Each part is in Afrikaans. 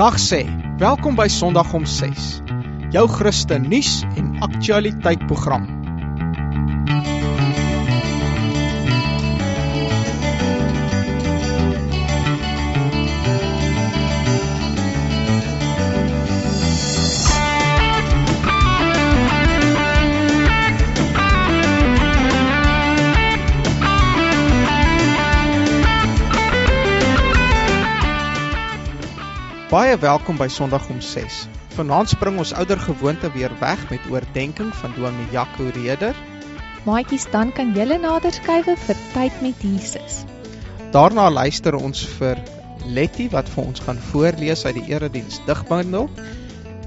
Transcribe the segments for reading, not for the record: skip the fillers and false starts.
Dag sê, welkom by Sondag om 6, jou Christen nuus en aktualiteit program. Baie welkom by Sondag om 6. Vanaand spring ons ouder gewoonte weer weg met oordenking van Dominee Jaco Reder. Maatjies, dan kan julle nader skuiwe vir tyd met Jesus. Daarna luister ons vir Letty wat vir ons gaan voorlees uit die erediens digbundel.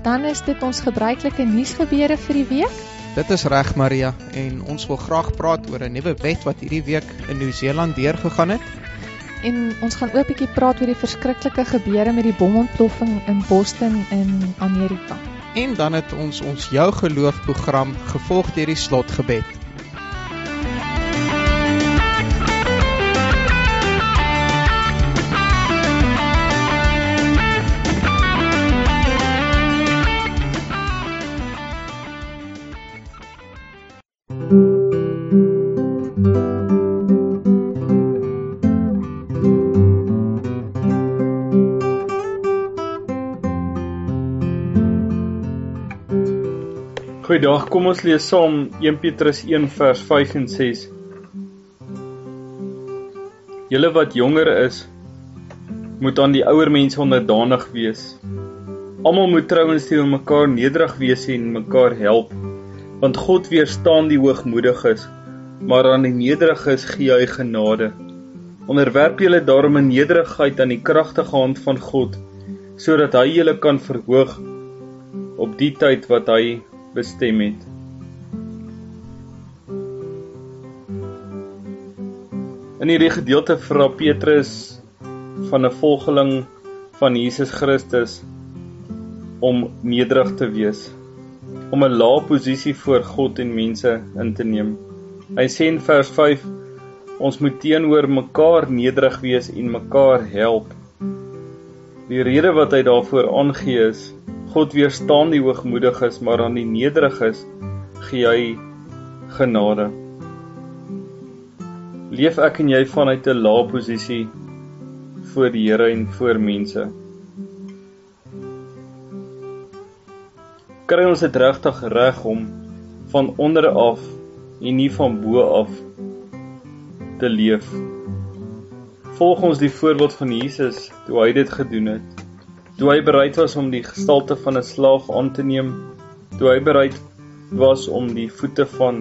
Dan is dit ons gebruikelike nuusgebeure vir die week. Dit is reg, Maria, en ons wil graag praat oor 'n nuwe wet wat hierdie week in Nieu-Seeland deurgegaan het. En ons gaan ook 'n bietjie praat oor die verskriklike gebeure met die bomontploffing in Boston in Amerika. En dan het ons jou geloof program gevolg deur die slotgebed. Goeiedag, kom ons lees saam 1 Petrus 1 vers 5 en 6. Julle wat jonger is, moet aan die ouer mense onderdanig wees. Almal moet trouens teen mekaar nederig wees en mekaar help, want God weerstaan die hoogmoediges, maar aan die nederiges gee hy genade. Onderwerp julle daarom in nederigheid aan die kragtige hand van God, sodat hy julle kan verhoog op die tyd wat hy bestem het. In hierdie gedeelte vra Petrus van 'n volgeling van Jesus Christus om nederig te wees, om 'n lae posisie voor God en mense in te neem. Hy sê in vers 5, ons moet teenoor mekaar nederig wees en mekaar help. Die rede wat hy daarvoor aangee is, God weerstaan die hoogmoediges, maar aan die nederiges gee hy genade. Leef ek en jy vanuit 'n lae posisie voor die Here en voor mense? Kry ons dit regtig reg om van onder af en nie van bo af te leef? Volg ons die voorbeeld van Jesus toe hy dit gedoen het? Toe hy bereid was om die gestalte van 'n slaaf aan te neem, toe hy bereid was om die voete van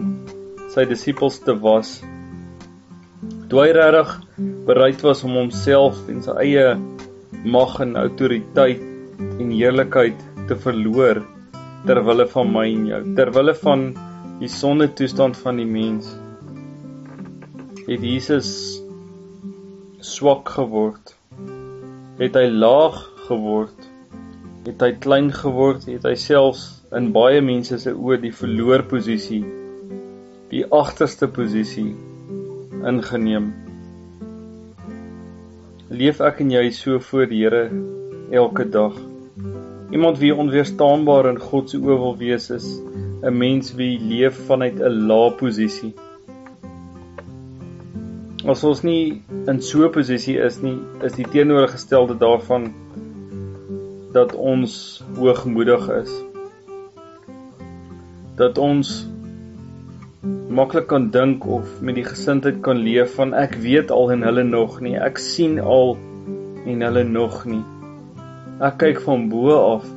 sy disippels te was, toe hy regtig bereid was om homself en sy eie mag en autoriteit en heerlikheid te verloor terwille van my en jou, terwille van die sondetoestand van die mens, het Jesus swak geword, het hy laag geword, het hy klein geword, het hy selfs in baie mense se oë die verloorposisie, die agterste posisie ingeneem. Leef ek en jy so voor die Here elke dag? Iemand wie onweerstaanbaar in God se oë wil wees, is 'n mens wie leef vanuit 'n lae posisie. As ons nie in so 'n posisie is nie, is die teenoorgestelde daarvan dat ons hoogmoedig is. Dat ons maklik kan dink of met die gesindheid kan leef van ek weet al en hulle nog nie, ek sien al en hulle nog nie. Ek kyk van bo af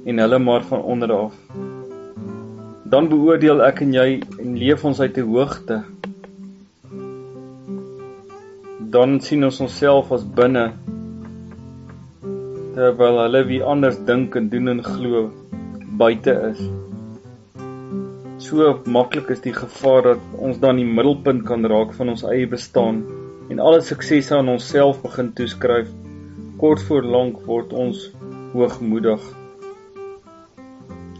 en hulle maar van onder af. Dan beoordeel ek en jy en leef ons uit die hoogte. Dan sien ons onsself as binne, terwyl hulle wie anders dink en doen en glo buite is. So maklik is die gevaar dat ons dan die middelpunt kan raak van ons eie bestaan en alle suksese aan onsself begin toeskryf. Kort voor lank word ons hoogmoedig.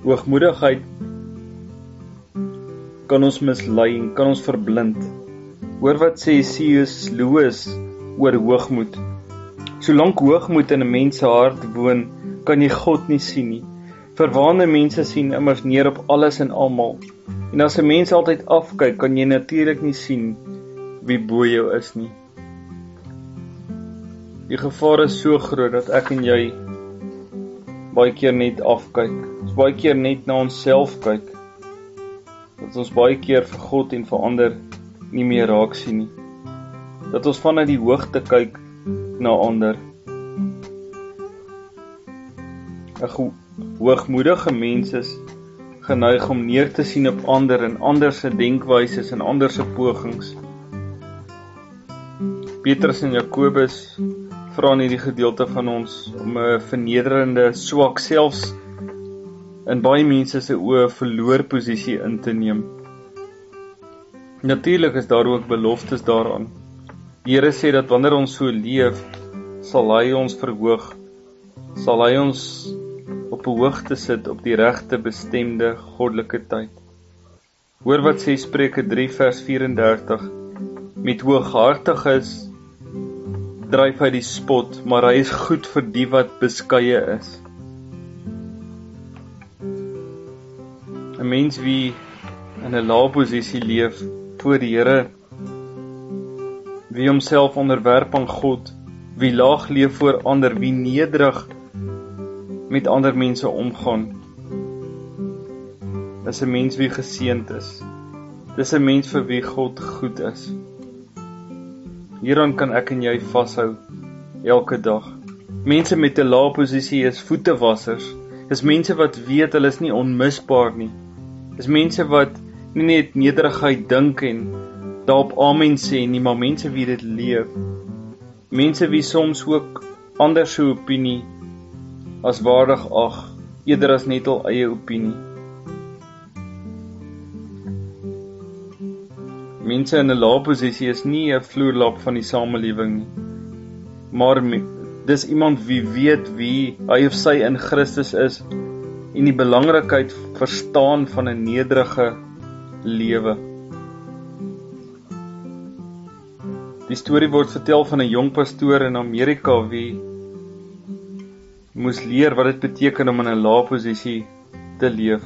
Hoogmoedigheid kan ons mislei en kan ons verblind. Hoor wat sê C.S. Lewis oor hoogmoed. Solank hoogmoed in 'n mens se hart woon, kan jy God nie sien nie. Verwaande mense sien immers neer op alles en almal. En as 'n mens altyd afkyk, kan jy natuurlik nie sien wie bo jou is nie. Die gevaar is so groot dat ek en jy baie keer net afkyk. Ons baie keer net na onsself kyk. Dat ons baie keer vir God en vir ander nie meer raak sien nie. Dat ons vanuit die hoogte kyk na ander. 'n Hoogmoedige mens is geneig om neer te sien op ander en ander se denkwyses en ander se pogings. Petrus en Jakobus vra in hierdie gedeelte van ons om 'n vernederende, swak, selfs in baie mense se oë verloor posisie in te neem. Natuurlik is daar ook beloftes daaraan. Die Here sê dat wanneer ons so leef, sal hy ons verhoog, sal hy ons op 'n hoogte sit op die regte bestemde goddelike tyd. Hoor wat sê Spreuke 3 vers 34. Met hooghartiges dryf hy die spot, maar hy is goed vir die wat beskeie is. 'n Mens wie in 'n lae posisie leef voor die Here, wie homself onderwerp aan God, wie laag leef voor ander, wie nederig met ander mense omgaan, is 'n mens wie geseënd is. Dis 'n mens vir wie God goed is. Hieraan kan ek en jy vashou elke dag. Mense met 'n lae posisie is voetewassers. Dis mense wat weet hulle is nie onmisbaar nie. Dis mense wat nie net nederigheid dink en daarop amen sê nie, maar mense wie dit leef. Mense wie soms ook ander se opinie as waardig ag, eerder as net hul eie opinie. Mense in 'n lae posisie is nie 'n vloerlap van die samelewing nie, maar dis iemand wie weet wie hy of sy in Christus is en die belangrikheid verstaan van 'n nederige lewe. Die storie word vertel van 'n jong pastoor in Amerika wie moes leer wat dit beteken om in 'n lae posisie te leef.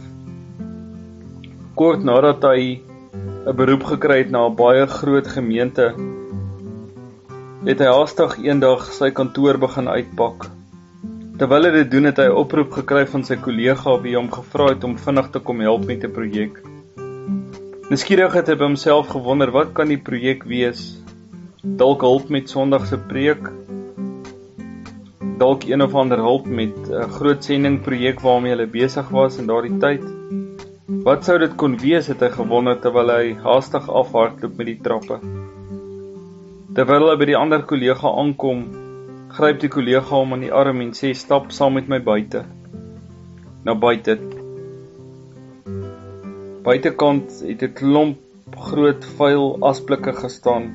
Kort nadat hy 'n beroep gekry het na 'n baie groot gemeente, het hy haastig eendag sy kantoor begin uitpak. Terwyl hy dit doen, het hy 'n oproep gekry van sy kollega wie hom gevra het om vinnig te kom help met 'n projek. Nuuskierig het hy by homself gewonder, wat kan die projek wees? Dalk hulp met Sondag se preek, dalk een of ander hulp met 'n groot sendingprojek waarmee hulle besig was in daardie tyd. Wat sou dit kon wees, het hy gewonder terwyl hy haastig afhardloop met die trappe. Terwyl hy by die ander kollega aankom, gryp die kollega hom aan die arm en sê, stap saam met my buite. Na buite. Buitekant het 'n klomp groot vuil asblikke gestaan.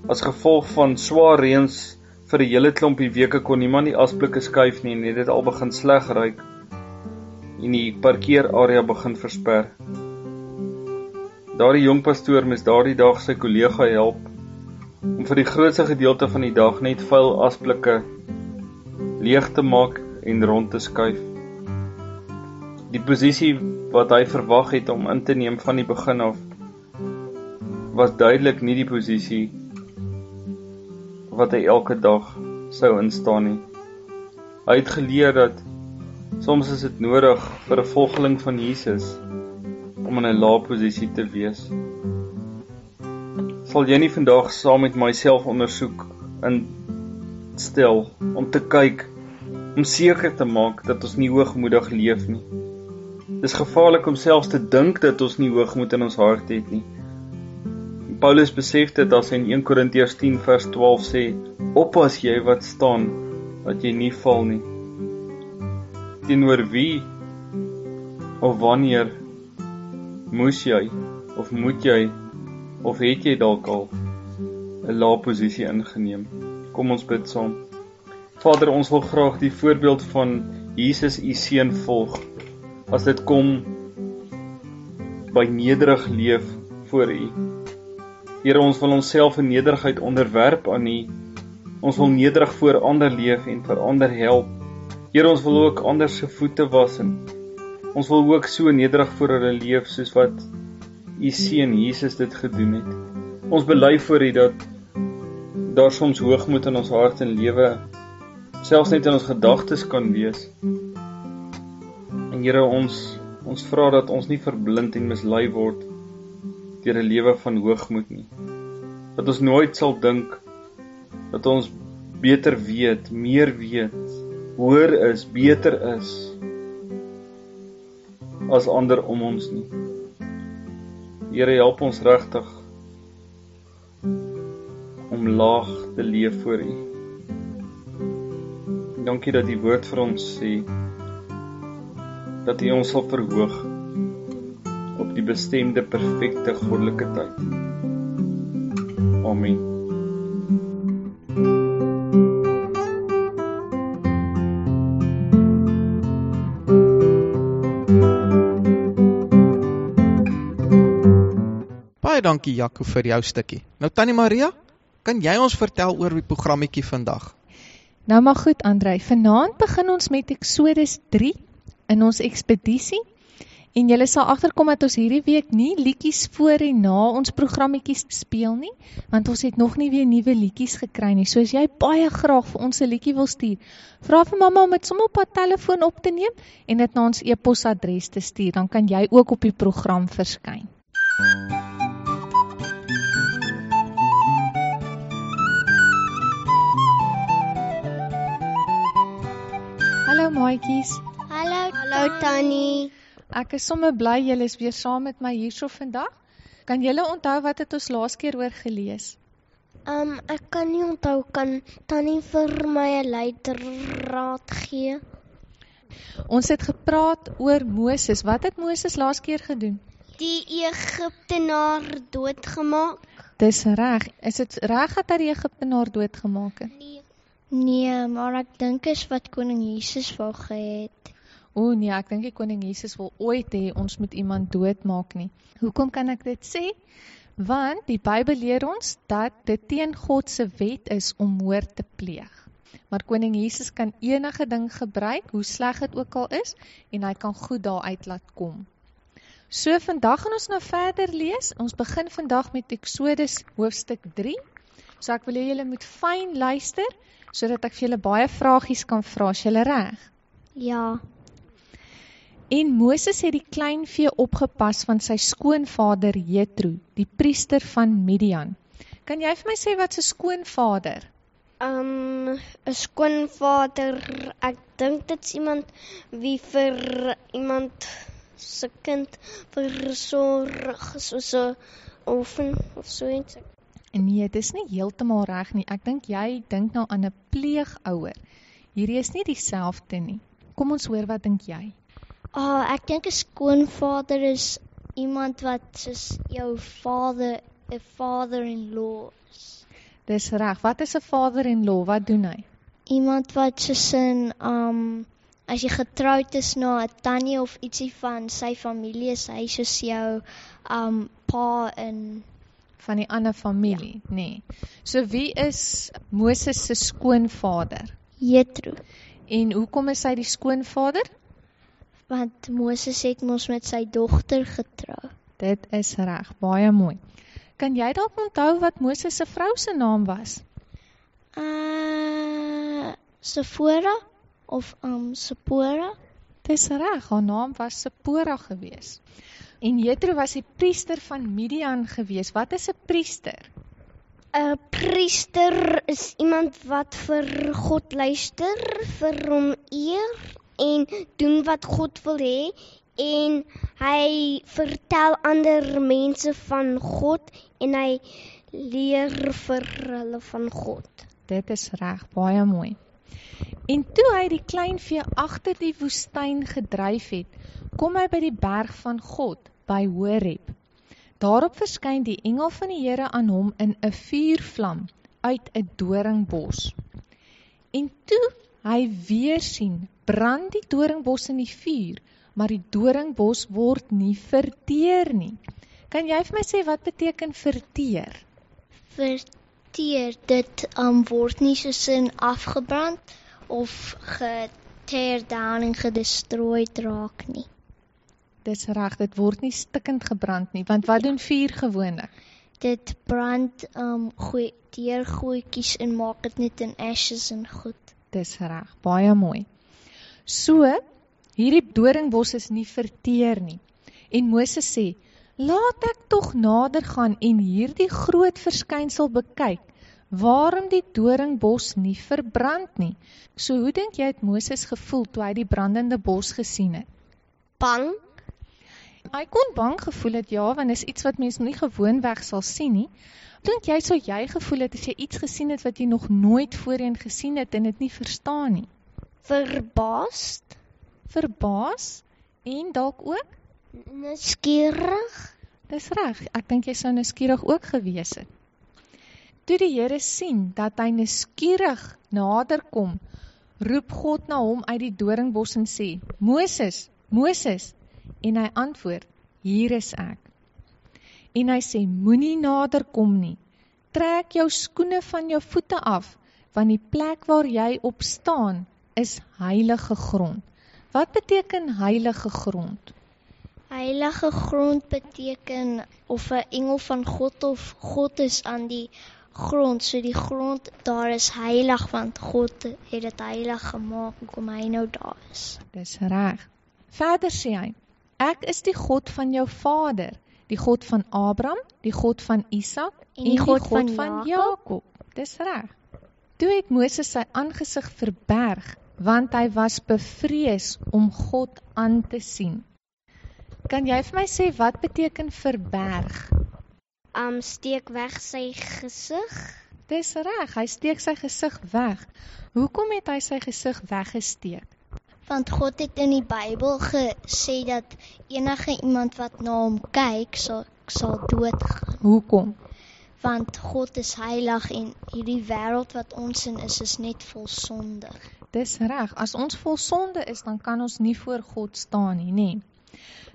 As gevolg van swaar reëns vir 'n hele klompie weke kon niemand die asblikke skuif nie en het dit al begin sleg ruik en die parkeerarea begin versper. Daardie jong pastoor moes daardie dag sy kollega help om vir die grootste gedeelte van die dag net vuil asblikke leeg te maak en rond te skuif. Die posisie wat hy verwag het om in te neem van die begin af, was duidelik nie die posisie wat hy elke dag sou instaan nie. Hy het geleer dat soms is dit nodig vir 'n volgeling van Jesus om in 'n lae posisie te wees. Sal jy nie vandag saam met myself ondersoek instel om te kyk, om seker te maak dat ons nie hoogmoedig leef nie. Dis gevaarlik om selfs te dink dat ons nie hoogmoed in ons hart het nie. Paulus besef dit as hy in 1 Korintiërs 10 vers 12 sê, oppas jy wat staan, dat jy nie val nie. Teenoor wie of wanneer moes jy of moet jy of het jy dalk al 'n lae posisie ingeneem? Kom ons bid saam. Vader, ons wil graag die voorbeeld van Jesus u seun volg, as dit kom by nederig leef voor u. Here, ons wil onsself in nederigheid onderwerp aan u. Ons wil nederig voor ander leef en vir ander help. Here, ons wil ook ander se voete was en ons wil ook so nederig voor hulle leef soos wat U seun Jesus dit gedoen het. Ons bely voor U dat daar soms hoogmoed in ons hart en lewe, selfs net in ons gedagtes kan wees. En Here, ons vra dat ons nie verblind en mislei word deur 'n lewe van hoogmoed nie. Dat ons nooit sal dink dat ons beter weet, meer weet, hoër is, beter is as ander om ons nie. Here, help ons regtig om laag te leef voor U. Dankie dat die woord vir ons sê dat U ons sal verhoog op die bestemde perfekte goddelike tyd. Amen. Baie dankie Jaco vir jou stukkie. Nou Tannie Maria, kan jy ons vertel oor die programmetjie vandag? Nou maar goed Andrei, vanaand begin ons met Exodus 3 in ons ekspedisie. En julle sal agterkom dat ons hierdie week nie liedjies voor en na ons programmetjies speel nie, want ons het nog nie weer nuwe liedjies gekry nie. So as jy baie graag vir ons 'n liedjie wil stuur, vra vir mamma om dit sommer op haar telefoon op te neem en dit na ons e-posadres te stuur, dan kan jy ook op die program verskyn. Hallo maatjies. Hallo Tannie. Ek is sommer bly julle is weer saam met my hierso vandag. Kan julle onthou wat het ons laas keer oor gelees? Ek kan nie onthou, kan Tannie vir my 'n leidraad gee? Ons het gepraat oor Moses. Wat het Moses laas keer gedoen? Die Egiptenaar doodgemaak? Dis reg. Is dit reg dat hy die Egiptenaar doodgemaak het? Nee, maar ek dink is wat koning Jesus wou gehet. O nee, ek dink die koning Jesus wil ooit hê ons moet iemand doodmaak nie. Hoekom kan ek dit sê? Want die Bybel leer ons dat dit teen God se wet is om moord te pleeg. Maar koning Jesus kan enige ding gebruik, hoe sleg dit ook al is, en hy kan goed daaruit laat kom. So vandag gaan ons nou verder lees. Ons begin vandag met Exodus hoofstuk 3. So ek wil hê julle moet fyn luister, sodat ek vir julle baie vragies kan vra. Is julle reg? Ja. En Moses het die kleinvee opgepas van sy skoonvader Jethro, die priester van Midian. Kan jy vir my sê wat 'n skoonvader? 'n Skoonvader, ek dink dit is iemand wie vir iemand se kind versorg, soos 'n oefen of so iets. Nee, dit is nie heeltemal reg nie. Ek dink jy dink nou aan 'n pleegouer. Hierdie is nie dieselfde nie. Kom ons hoor, wat dink jy? Ek dink 'n skoonvader is iemand wat soos jou vader, 'n father-in-law is. Dis reg. Wat is 'n father-in-law? Wat doen hy? Iemand wat soos in, as jy getroud is na 'n tannie of ietsie van sy familie, is hy soos jou pa en Van die ander familie, ja. Nee. So wie is Moses se skoonvader? Jethro. En hoekom is hy die skoonvader? Want Moses het mos met sy dogter getrou. Dit is reg, baie mooi. Kan jy dalk onthou wat Moses se vrou se naam was? Sephora of Sephora? Dis reg, haar naam was Sephora gewees. En Jethro was die priester van Midian gewees. Wat is 'n priester? 'n Priester is iemand wat vir God luister, vir hom eer en doen wat God wil hê, en hy vertel ander mense van God en hy leer vir hulle van God. Dit is reg, baie mooi. En toe hy die kleinvee agter die woestyn gedryf het, kom hy by die berg van God, by Horeb. Daarop verskyn die engel van die Here aan hom in 'n vuurvlam uit 'n doringbos. En toe hy weer sien, brand die doringbos in die vuur, maar die doringbos word nie verteer nie. Kan jy vir my sê wat beteken verteer? Verteer, dit word nie soos in afgebrand of tear down en gedestrooi raak nie. Dis reg, dit word nie stikkend gebrand nie, want wat doen vuur gewoonlik? Dit brand deurgoedjies en maak dit net in ashes en goed. Dis reg, baie mooi. So, hierdie doringbos is nie verteer nie. En Moses sê, laat ek tog nader gaan en hierdie groot verskynsel bekyk, waarom die doringbos nie verbrand nie. So hoe dink jy het Moses gevoel toe hy die brandende bos gesien het? Bang. Hy kon bang gevoel het, ja, want is iets wat mens nie gewoonweg sal sien nie. Dink jy sou jy gevoel het as jy iets gesien het wat jy nog nooit voorheen gesien het en dit nie verstaan nie? Verbaasd. Verbaas en dalk ook? Nuuskierig. Dis reg, ek dink jy sou nuuskierig ook gewees het. Toe die Here sien dat hy nuuskierig nader kom, roep God na hom uit die doringbos en sê, Moses, Moses, en hy antwoord, hier is ek. En hy sê, moenie nader kom nie, trek jou skoene van jou voete af, want die plek waar jy op staan, is heilige grond. Wat beteken heilige grond? Heilige grond beteken of 'n engel van God of God is aan die grond. So die grond daar is heilig, want God het dit heilig gemaak, hoekom hy nou daar is. Dis reg. Verder sê hy, ek is die God van jou vader, die God van Abraham, die God van Isak en die God van Jakob. Dis reg. Toe het Moses sy aangesig verberg, want hy was bevrees om God aan te sien. Kan jy vir my sê, wat beteken verberg? Steek weg sy gesig. Dis reg, hy steek sy gesig weg. Hoekom het hy sy gesig weggesteek? Want God het in die Bybel gesê dat enige iemand wat na hom kyk, sal doodgaan. Hoekom? Want God is heilig en hierdie wêreld wat ons in is net vol sonde. Dis reg, as ons vol sonde is, dan kan ons nie voor God staan nie, nee.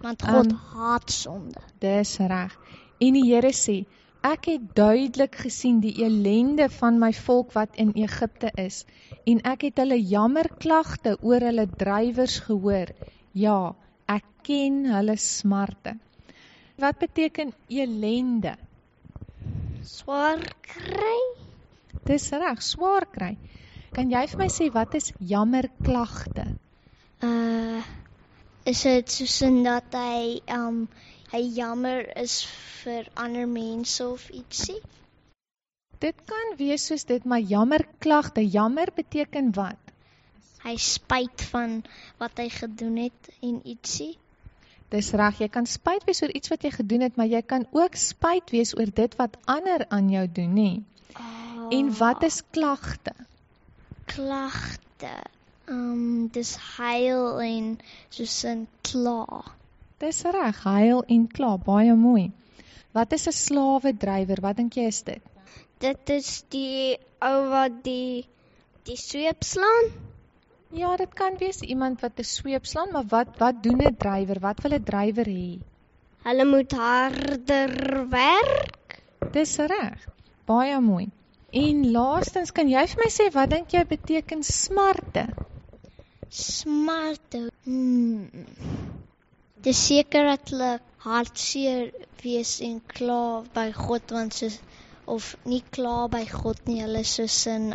Want God haat sonde. Dis reg. En die Here sê, ek het duidelik gesien die ellende van my volk wat in Egipte is, en ek het hulle jammerklagte oor hulle drywers gehoor. Ja, ek ken hulle smarte. Wat beteken ellende? Swaar kry. Dis reg, swaar kry. Kan jy vir my sê, wat is jammerklagte? Is dit soos in dat hy jammer is vir ander mense of ietsie? Dit kan wees soos dit, maar jammerklagte, jammer beteken wat? Hy spyt van wat hy gedoen het en ietsie. Dis reg, jy kan spyt wees oor iets wat jy gedoen het, maar jy kan ook spyt wees oor dit wat ander aan jou doen, nie? En wat is klagte? Klagte, dis huil en soos 'n kla. Dis reg, huil en kla, baie mooi. Wat is 'n slawedrywer? Wat dink jy is dit? Dit is die ou wat die sweep slaan. Ja, dit kan wees iemand wat 'n sweep slaan, maar wat doen 'n drywer? Wat wil 'n drywer hê? Hulle moet harder werk. Dis reg, baie mooi. En laastens, kan jy vir my sê, wat dink jy beteken smarte? Smarte. Dis seker dat hulle hartseer wees en kla by God, want of nie kla by God nie, hulle soos in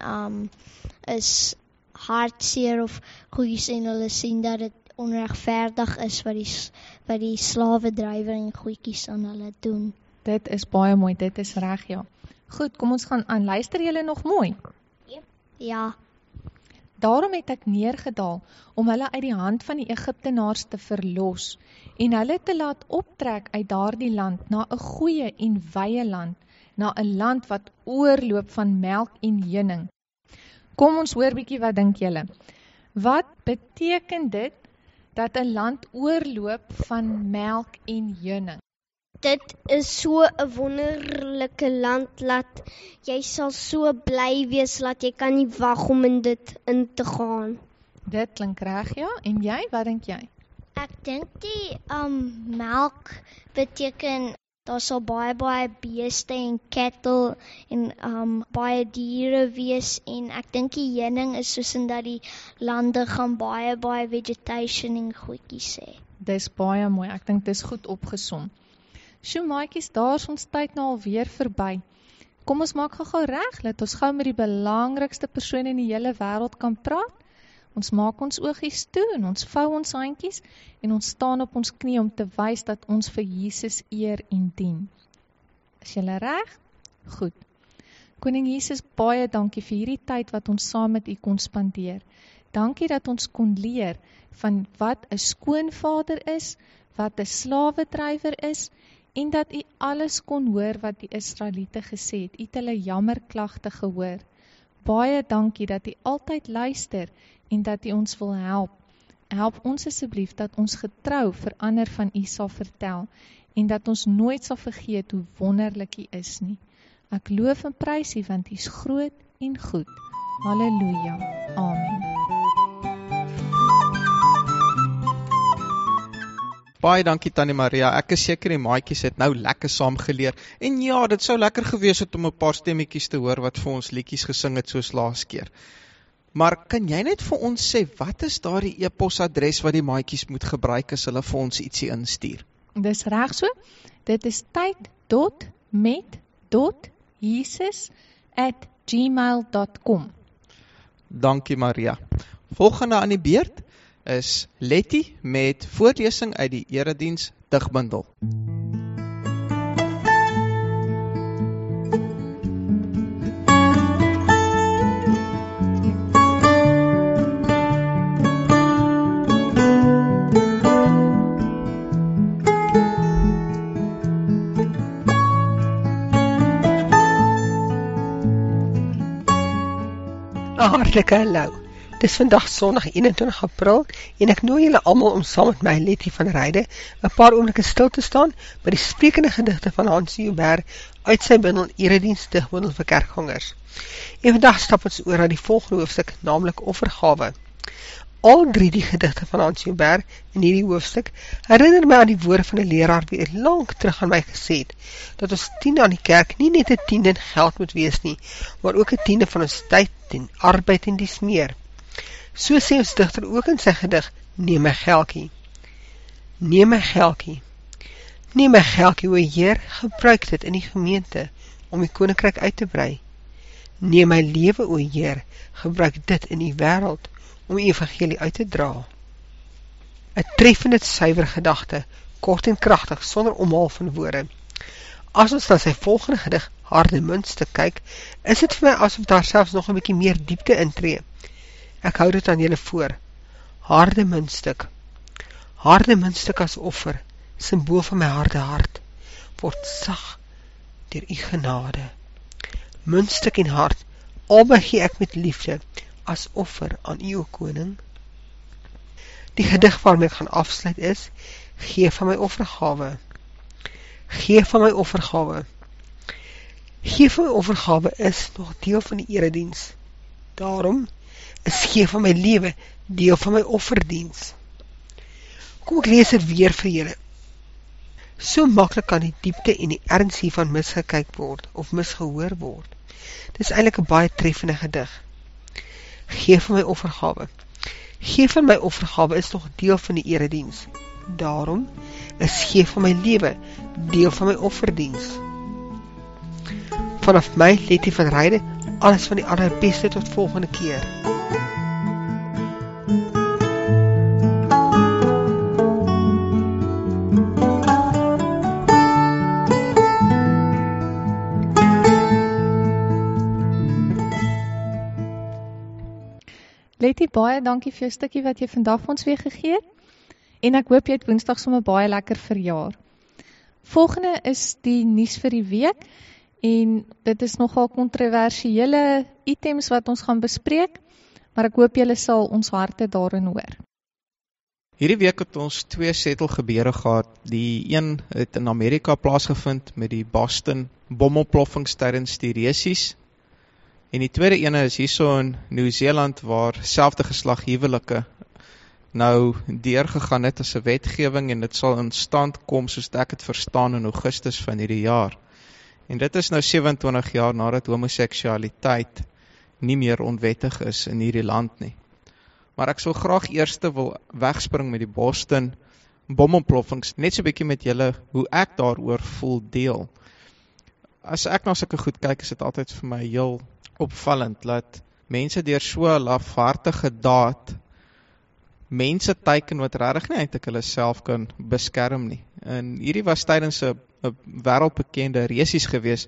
is hartseer of goeies en hulle sien dat dit onregverdig is wat die slawedrywer en goedjies aan hulle doen. Dit is baie mooi, dit is reg, ja. Goed, kom ons gaan aan. Luister julle nog mooi? Ja. Daarom het ek neergedaal om hulle uit die hand van die Egiptenaars te verlos en hulle te laat optrek uit daardie land na 'n goeie en wye land, na 'n land wat oorloop van melk en honing. Kom ons hoor bietjie, wat dink julle? Wat beteken dit dat 'n land oorloop van melk en honing? Dit is so 'n wonderlike land, dat jy sal so bly wees, dat jy kan nie wag om in dit in te gaan. Dit klink reg, ja. En jy, wat dink jy? Ek dink die melk beteken daar sal baie beeste en cattle en baie diere wees en ek dink die heuning is soos in dat die lande gaan baie vegetation en goedjies hê. Dis baie mooi, ek dink dis goed opgesom. Sjoe maatjies, daar is ons tyd nou alweer verby. Kom ons maak gou reg, laat ons gou met die belangrikste persoon in die hele wêreld kan praat. Ons maak ons oogies toe en ons vou ons handjies en ons staan op ons knie om te wys dat ons vir Jesus eer en dien. Is julle reg? Goed. Koning Jesus, baie dankie vir hierdie tyd wat ons saam met U kon spandeer. Dankie dat ons kon leer van wat 'n skoonvader is, wat 'n slawedrywer is, en dat U alles kon hoor wat die Israeliete gesê het. U het hulle jammerklagte gehoor. Baie dankie dat U altyd luister en dat U ons wil help. Help ons asseblief dat ons getrou vir ander van U sal vertel en dat ons nooit sal vergeet hoe wonderlik U is nie. Ek loof en prys U want U is groot en goed. Halleluja. Amen. Baie dankie Tannie Maria, ek is seker die maatjies het nou lekker saam geleer. En ja, dit sou lekker gewees het om 'n paar stemmetjies te hoor wat vir ons liedjies gesing het soos laas keer. Maar kan jy net vir ons sê, wat is daardie e-posadres wat die maatjies moet gebruik as hulle vir ons ietsie instuur? Dis reg so, dit is tyd.met.jesus@gmail.com. Dankie Maria. Volgende aan die beurt is Letty met voorlesing uit die erediens digbundel. Hartlike hallo. Dis vandag Sondag 21 April en ek nooi julle almal om saam met my Letty van Ryde 'n paar oomblikke stil te staan by die sprekende gedigte van Hansie Joubert uit sy bundel Erediens digbundel vir kerkgangers. En vandag stap ons oor na die volgende hoofstuk, naamlik offergawe. Al drie die gedigte van Hansie Joubert in hierdie hoofstuk herinner my aan die woorde van 'n leraar wie lank terug aan my gesê het, dat ons tiende aan die kerk nie net 'n tiende in geld moet wees nie, maar ook 'n tiende van ons tyd en arbeid en dies meer. So sê ons digter ook in sy gedig, neem my geldjie. Neem my geldjie. Neem my geldjie, o Heer, gebruik dit in die gemeente, om die koninkryk uit te brei. Neem my lewe, o Heer, gebruik dit in die wêreld, om die evangelie uit te dra. 'n treffende suiwer gedagte, kort en kragtig, sonder omhaal van woorde. As ons na sy volgende gedig, Harde Muntstuk, kyk, is dit vir my asof daar selfs nog 'n bietjie meer diepte intree. Ek hou dit aan julle voor. Harde muntstuk. Harde muntstuk as offer, symbool van my harde hart, word sag deur U genade. Muntstuk en hart, albei gee ek met liefde, as offer aan U, o koning. Die gedig waarmee ek gaan afsluit is, gee van my offergawe. Gee van my offergawe. Gee van my offergawe is nog deel van die erediens. Daarom is gee van my lewe deel van my offerdiens. Kom ek lees dit weer vir julle. So maklik kan die diepte en die erns hiervan misgekyk word, of misgehoor word. Dit is eintlik 'n baie treffende gedig. Gee van my offergawe. Gee van my offergawe is nog deel van die erediens. Daarom is gee van my lewe deel van my offerdiens. Vanaf my, Letty van Ryde, alles van die allerbeste tot volgende keer. Letty, baie dankie vir jou stukkie wat jy vandag vir ons weer gegee het. En ek hoop jy het Woensdag sommer baie lekker verjaar. Volgende is die nuus vir die week. En dit is nogal kontroversiële items wat ons gaan bespreek, maar ek hoop julle sal ons harte daarin hoor. Hierdie week het ons 2 setelgebeure gehad. Die een het in Amerika plaasgevind met die Boston bomontploffings tydens die resies. En die tweede ene is hierso in Nieu-Seeland waar selfde geslag huwelike nou deurgegaan het as 'n wetgewing en dit sal in stand kom soos ek het verstaan in Augustus van hierdie jaar. En dit is nou 27 jaar nadat homoseksualiteit nie meer onwettig is in hierdie land nie. Maar ek sou graag eerste wil wegspring met die Boston bomontploffings, net so 'n bietjie met julle hoe ek daaroor voel deel. As ek na sulke goed kyk, is dit altyd vir my heel opvallend, dat mense deur so 'n lafhartige daad mense teiken wat regtig nie eintlik hulle self kan beskerm nie. En hierdie was tydens 'n wêreldbekende resies gewees,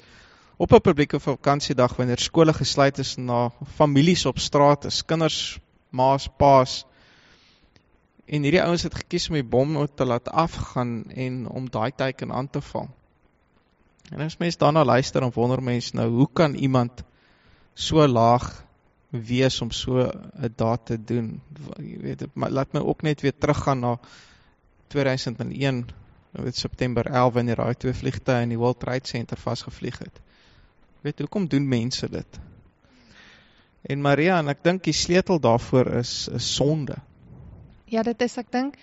op 'n publieke vakansiedag, wanneer skole gesluit is, na families op straat is, kinders, ma's, pa's, en hierdie ouens het gekies om die bom te laat afgaan en om daai teiken aan te val. En as mens daarna luister, dan wonder mens nou, hoe kan iemand so laag wees om so 'n daad te doen? Jy weet, laat my ook net weer teruggaan na 2001, September 11, wanneer daai 2 vliegtuie in die World Trade Center vasgevlieg het. Jy weet, hoekom doen mense dit? En Maria, en ek dink die sleutel daarvoor is sonde. Ja, dit is, ek dink,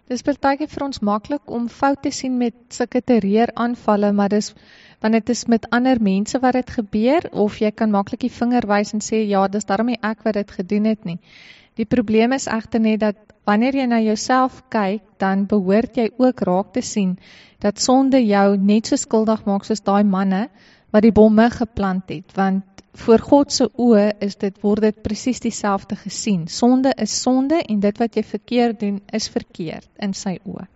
dis partykeer vir ons maklik om fout te sien met sulke terreuraanvalle, maar want dit is met ander mense wat dit gebeur, of jy kan maklik die vinger wys en sê, ja, dis daarom nie ek wat dit gedoen het nie. Die probleem is egter net dat wanneer jy na jouself kyk, dan behoort jy ook raak te sien dat sonde jou net so skuldig maak soos daai manne wat die bomme geplant het, want voor God se oë word dit presies dieselfde gesien. Sonde is sonde en dit wat jy verkeerd doen is verkeerd in sy oë.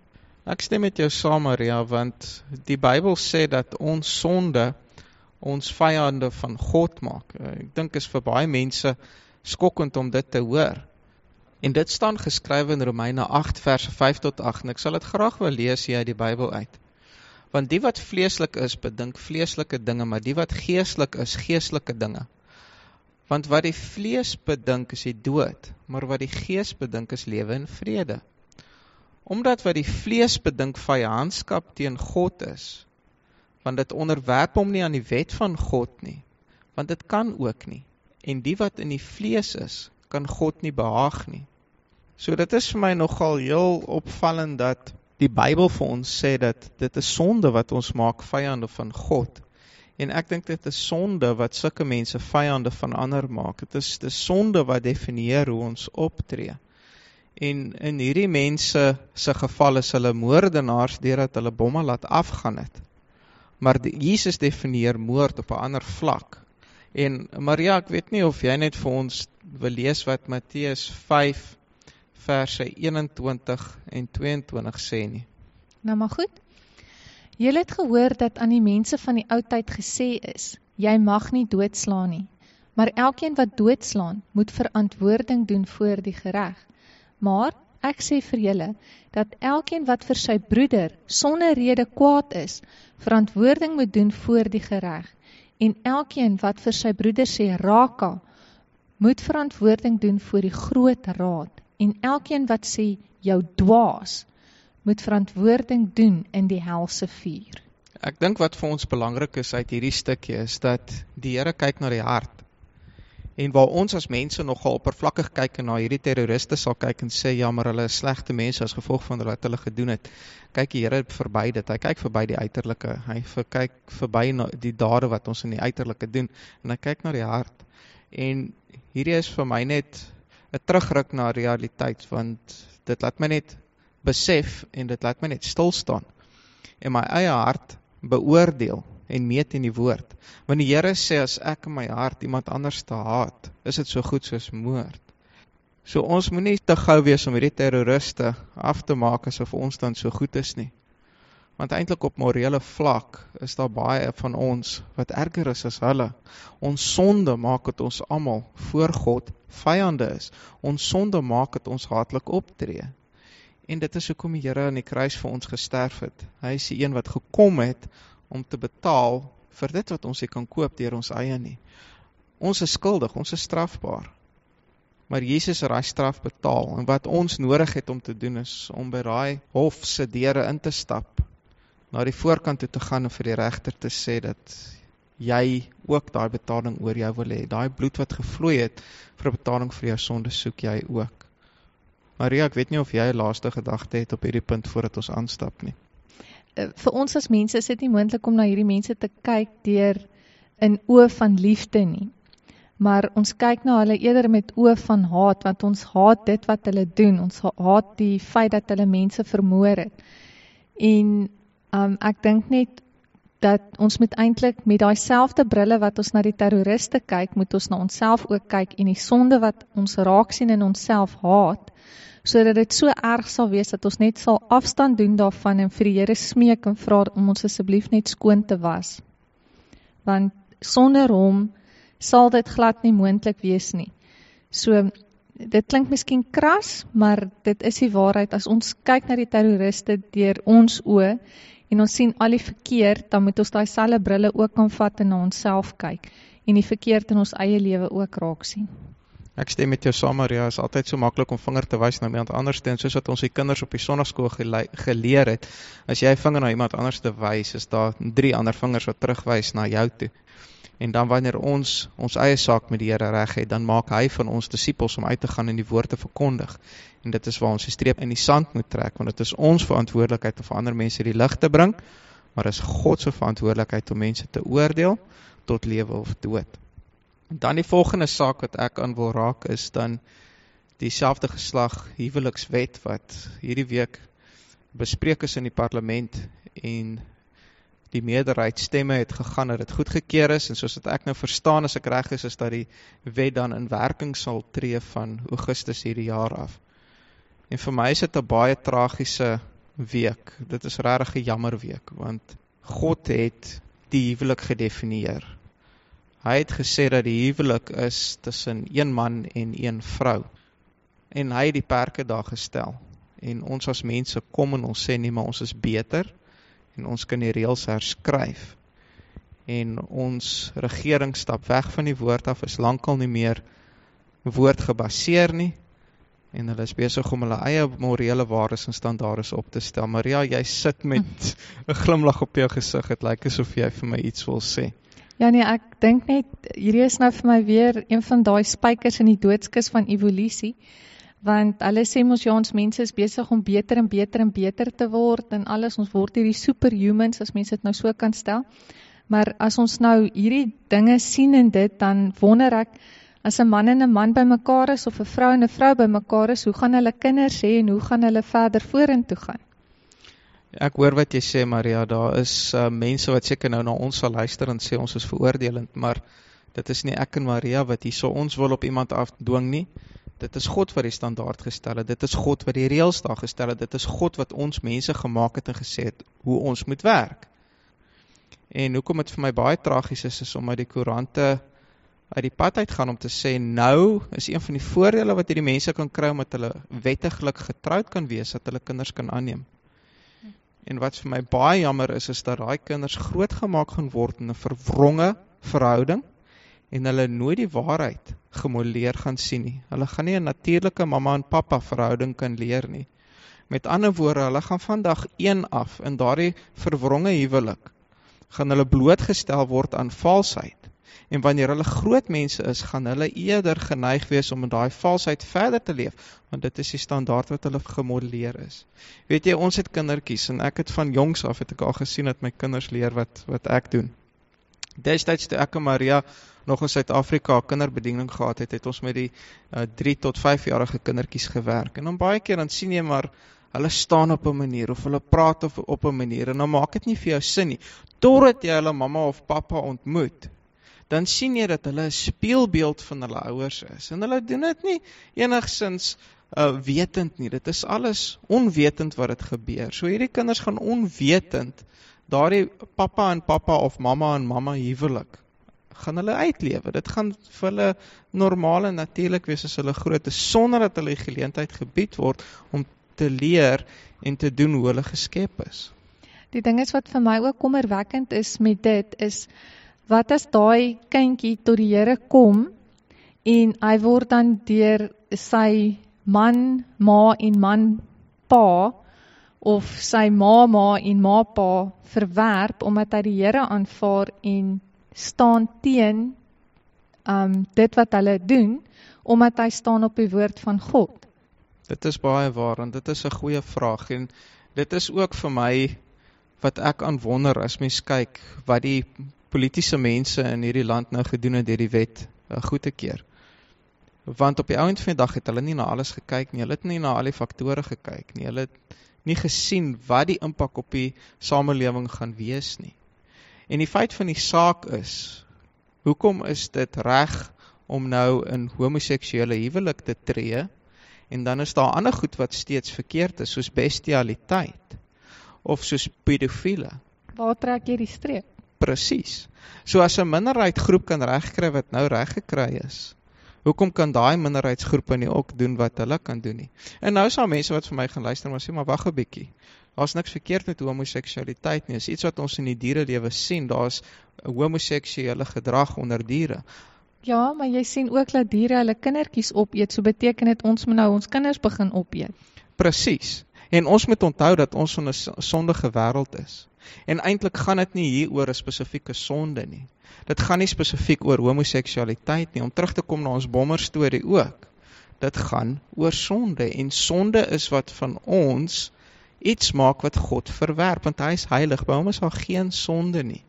Ek stem met jou saam, Maria, want die Bybel sê dat ons sonde ons vyande van God maak. Ek dink is vir baie mense skokkend om dit te hoor. En dit staan geskrywe in Romeine 8 verse 5 tot 8, en ek sal dit graag wil lees hier uit die Bybel uit. Want die wat vleeslik is, bedink vleeslike dinge, maar die wat geestelik is, geestelike dinge. Want wat die vlees bedink is die dood, maar wat die gees bedink is lewe en vrede. Omdat wat die vlees bedink vyandskap teen God is, want dit onderwerp hom nie aan die wet van God nie, want dit kan ook nie. En die wat in die vlees is, kan God nie behaag nie. So dit is vir my nogal heel opvallend dat die Bybel vir ons sê dat dit is sonde wat ons maak vyande van God. En ek dink dit is sonde wat sulke mense vyande van ander maak. Dit is sonde wat definieer hoe ons optree. En in hierdie mense se geval is hulle moordenaars deurdat hulle bomme laat afgaan het. Maar Jesus definieer moord op 'n ander vlak. En Maria, ek weet nie of jy net vir ons wil lees wat Matteus 5 verse 21 en 22 sê nie. Nou maar goed. Julle het gehoor dat aan die mense van die ou tyd gesê is, jy mag nie doodslaan nie, maar elkeen wat doodslaan, moet verantwoording doen voor die gereg. Maar ek sê vir julle, dat elkeen wat vir sy broeder sonder rede kwaad is, verantwoording moet doen voor die gereg. En elkeen wat vir sy broeder sê raka, moet verantwoording doen voor die groot raad. En elkeen wat sê jou dwaas, moet verantwoording doen in die helse vuur. Ek dink wat vir ons belangrik is uit hierdie stukkie is dat die Here kyk na die hart. En waar ons as mense nogal oppervlakkig kyk en na hierdie terroriste sal kyk en sê, ja, maar hulle is slegte mense as gevolg van wat hulle gedoen het. Kyk die Here verby dit, hy kyk verby die uiterlike, hy kyk verby na die dade wat ons in die uiterlike doen, en hy kyk na die hart. En hierdie is vir my net 'n terugruk na realiteit, want dit laat my net besef en dit laat my net stil staan en my eie hart beoordeel en meet in die woord. Want die Here sê, as ek in my hart iemand anders te haat, is dit so goed soos moord. So ons moet nie te gou wees om hierdie terroriste af te maak asof ons dan so goed is nie. Want eintlik op morele vlak is daar baie van ons wat erger is as hulle. Ons sonde maak het ons almal voor God vyande is. Ons sonde maak het ons haatlik optree. En dit is hoekom die Here aan die kruis vir ons gesterf het. Hy is die een wat gekom het om te betaal vir dit wat ons nie kan koop deur ons eie nie. Ons is skuldig, ons is strafbaar. Maar Jesus het daai straf betaal. En wat ons nodig het om te doen is om by daai hof se deure in te stap, na die voorkant toe te gaan en vir die regter te sê dat jy ook daai betaling oor jou wil hê. Daai bloed wat gevloei het vir betaling vir jou sonde soek jy ook. Maria, ek weet nie of jy 'n laaste gedagte het op hierdie punt voordat ons aanstap nie. Vir ons as mense is dit nie moontlik om na hierdie mense te kyk deur in oë van liefde nie. Maar ons kyk na hulle eerder met oë van haat, want ons haat dit wat hulle doen. Ons haat die feit dat hulle mense vermoor het. En ek dink net dat ons moet eintlik met daai selfde brille wat ons na die terroriste kyk, moet ons na onsself ook kyk en die sonde wat ons raak sien in onsself haat, sodat dit so erg sal wees dat ons net sal afstand doen daarvan en vir die Here smeek en vra om ons asseblief net skoon te was. Want sonder hom sal dit glad nie moontlik wees nie. So, dit klink miskien kras, maar dit is die waarheid. As ons kyk na die terroriste deur ons oë en ons sien al die verkeerd, dan moet ons daai selfde brille ook aanvat en na onsself kyk en die verkeerd in ons eie lewe ook raak sien. Ek stem met jou saam, Maria, is altyd so maklik om vinger te wys na iemand anders te, en soos wat ons die kinders op die sonnaarskool geleer het, as jy vinger na iemand anders te wys, is daar 3 ander vingers wat terugwys na jou toe. En dan wanneer ons eie saak met die Here reg het, dan maak hy van ons disippels om uit te gaan en die woord te verkondig. En dit is waar ons die streep in die sand moet trek, want dit is ons verantwoordelikheid om vir ander mense die lig te bring, maar is God se verantwoordelikheid om mense te oordeel tot lewe of dood. Dan die volgende saak wat ek aan wil raak is dan dieselfde geslag huwelikswet wat hierdie week bespreek is in die parlement en die meerderheid stemme het gegaan dat dit goedgekeur is en soos wat ek nou verstaan as ek reg is dat die wet dan in werking sal tree van Augustus hierdie jaar af. En vir my is dit 'n baie tragiese week. Dit is regtig 'n jammer week want God het die huwelik gedefinieer. Hy het gesê dat die huwelik is tussen een man en een vrou. En hy het die perke daar gestel. En ons as mense kom en ons sê nie, maar ons is beter en ons kan die reëls herskryf. En ons regering stap weg van die woord af, is lankal nie meer woord gebaseer nie. En hulle is besig om hulle eie morele waardes en standaardes op te stel. Maria, jy sit met 'n glimlag op jou gesig. Dit lyk asof jy vir my iets wil sê. Ja nee, ek dink net, hierdie is nou vir my weer een van daai spykers in die doodskis van evolusie, want hulle sê mos ja, ons mense is besig om beter en beter en beter te word, en alles, ons word hierdie superhumans, as mense dit nou so kan stel, maar as ons nou hierdie dinge sien in dit, dan wonder ek, as 'n man en 'n man by mekaar is, of 'n vrou en 'n vrou by mekaar is, hoe gaan hulle kinders hê, en hoe gaan hulle verder vorentoe gaan? Ek hoor wat jy sê, Maria, daar is mense wat seker nou na ons sal luister en sê ons is veroordelend, maar dit is nie ek en Maria wat hierso ons wil op iemand afdwing nie. Dit is God wat die standaard gestel het, dit is God wat die reëls daar gestel het, dit is God wat ons mense gemaak het en gesê het hoe ons moet werk. En hoekom dit vir my baie tragies is omdat die koerante uit die pad uitgaan om te sê, nou is een van die voordele wat hierdie mense kan kry omdat hulle wettiglik getroud kan wees, dat hulle kinders kan aanneem. En wat vir my baie jammer is dat daai kinders grootgemaak gaan word in 'n verwronge verhouding en hulle nooit die waarheid gemodelleer gaan sien nie. Hulle gaan nie 'n natuurlike mamma en pappa verhouding kan leer nie. Met ander woorde, hulle gaan van dag 1 af in daardie verwronge huwelik gaan hulle blootgestel word aan valsheid. En wanneer hulle groot mense is, gaan hulle eerder geneig wees om in daai valsheid verder te leef, want dit is die standaard wat hulle gemodelleer is. Weet jy, ons het kindertjies, en ek het van jongs af, het ek al gesien dat my kinders leer wat ek doen. Destyds toe ek en Maria nog in Suid-Afrika kinderbediening gehad het, het ons met die 3 tot 5-jarige kindertjies gewerk. En dan baie keer dan sien jy maar, hulle staan op 'n manier, of hulle praat op 'n manier, en dan maak dit nie vir jou sin nie. Totdat jy hulle mamma of pappa ontmoet, dan sien jy dat hulle 'n speelbeeld van hulle ouers is. En hulle doen dit nie enigsins wetend nie. Dit is alles onwetend wat dit gebeur. So hierdie kinders gaan onwetend daardie pappa en pappa of mamma en mamma huwelik gaan hulle uitlewe. Dit gaan vir hulle normaal en natuurlik wees as hulle groot is, sonder dat hulle die geleentheid gebied word om te leer en te doen hoe hulle geskep is. Die ding is wat vir my ook kommerwekkend is met dit, is wat as daai kindjie tot die Here kom en hy word dan deur sy man, ma en man, pa, of sy ma en ma, pa verwerp, omdat hy die Here aanvaar en staan teen dit wat hulle doen, omdat hy staan op die woord van God. Dit is baie waar en dit is 'n goeie vraag en dit is ook vir my wat ek aan wonder as mens kyk wat die politiese mense in hierdie land nou gedoen het deur die wet goed te keer. Want op die ouend van die dag het hulle nie na alles gekyk nie, hulle het nie na al die faktore gekyk nie, hulle het nie gesien wat die impak op die samelewing gaan wees nie. En die feit van die saak is, hoekom is dit reg om nou in homoseksuele huwelik te tree, en dan is daar ander goed wat steeds verkeerd is, soos bestialiteit, of soos pedofiele. Waar trek jy die streep? Presies. So as 'n minderheidsgroep kan regkry wat nou reggekry is, hoekom kan daai minderheidsgroepe nie ook doen wat hulle kan doen nie? En nou sal mense wat vir my gaan luister, maar sê, maar wag 'n bietjie. Daar's niks verkeerd met homoseksualiteit nie. Is iets wat ons in die dierelewe sien. Daar's homoseksuele gedrag onder diere. Ja, maar jy sien ook dat diere hulle kindertjies opeet, so beteken dit ons moet nou ons kinders begin opeet. Presies. En ons moet onthou dat ons in 'n sondige wêreld is. En eintlik gaan dit nie hier oor 'n spesifieke sonde nie. Dit gaan nie spesifiek oor homoseksualiteit nie. Om terug te kom na ons bommerstorie ook. Dit gaan oor sonde. En sonde is wat van ons iets maak wat God verwerp. Want hy is heilig. By hom is daar geen sonde nie.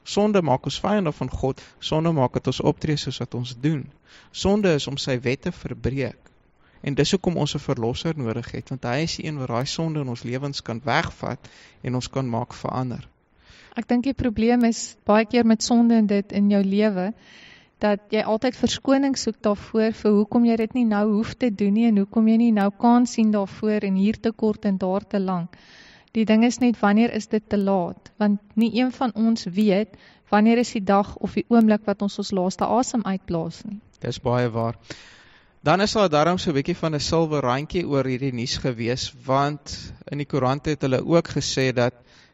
Sonde maak ons vyande van God. Sonde maak dat ons optree soos wat ons doen. Sonde is om sy wette verbreek. En dis hoekom ons 'n verlosser nodig het, want hy is die een wat daai sonde in ons lewens kan wegvat en ons kan maak verander. Ek dink die probleem is baie keer met sonde en dit in jou lewe, dat jy altyd verskoning soek daarvoor vir hoekom jy dit nie nou hoef te doen nie en hoekom jy nie nou kan sien daarvoor en hier te kort en daar te lank. Die ding is net, wanneer is dit te laat? Want nie een van ons weet wanneer is die dag of die oomblik wat ons laaste asem uitblaas nie. Dis baie waar. Dan is daar daarom so 'n bietjie van 'n silwer randjie oor hierdie nuus gewees, want in die koerant het hulle ook gesê dat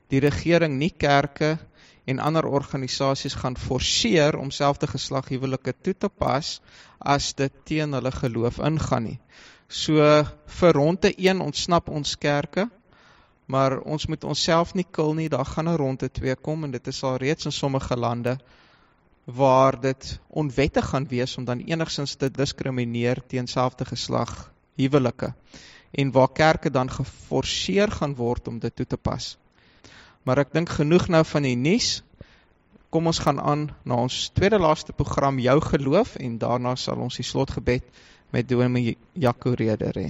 die regering nie kerke en ander organisasies gaan forceer om selfde geslag huwelike toe te pas as dit teen hulle geloof ingaan nie. So vir ronde 1 ontsnap ons kerke, maar ons moet onsself nie kil nie, daar gaan 'n ronde 2 kom en dit is al reeds in sommige lande waar dit onwettig gaan wees om dan enigstens te diskrimineer teen selfde geslag huwelike en waar kerke dan geforseer gaan word om dit toe te pas. Maar ek dink genoeg nou van die nuus. Kom ons gaan aan na ons tweede laaste program, Jou Geloof, en daarna sal ons die slotgebed met Dominee Jaco Reder hê.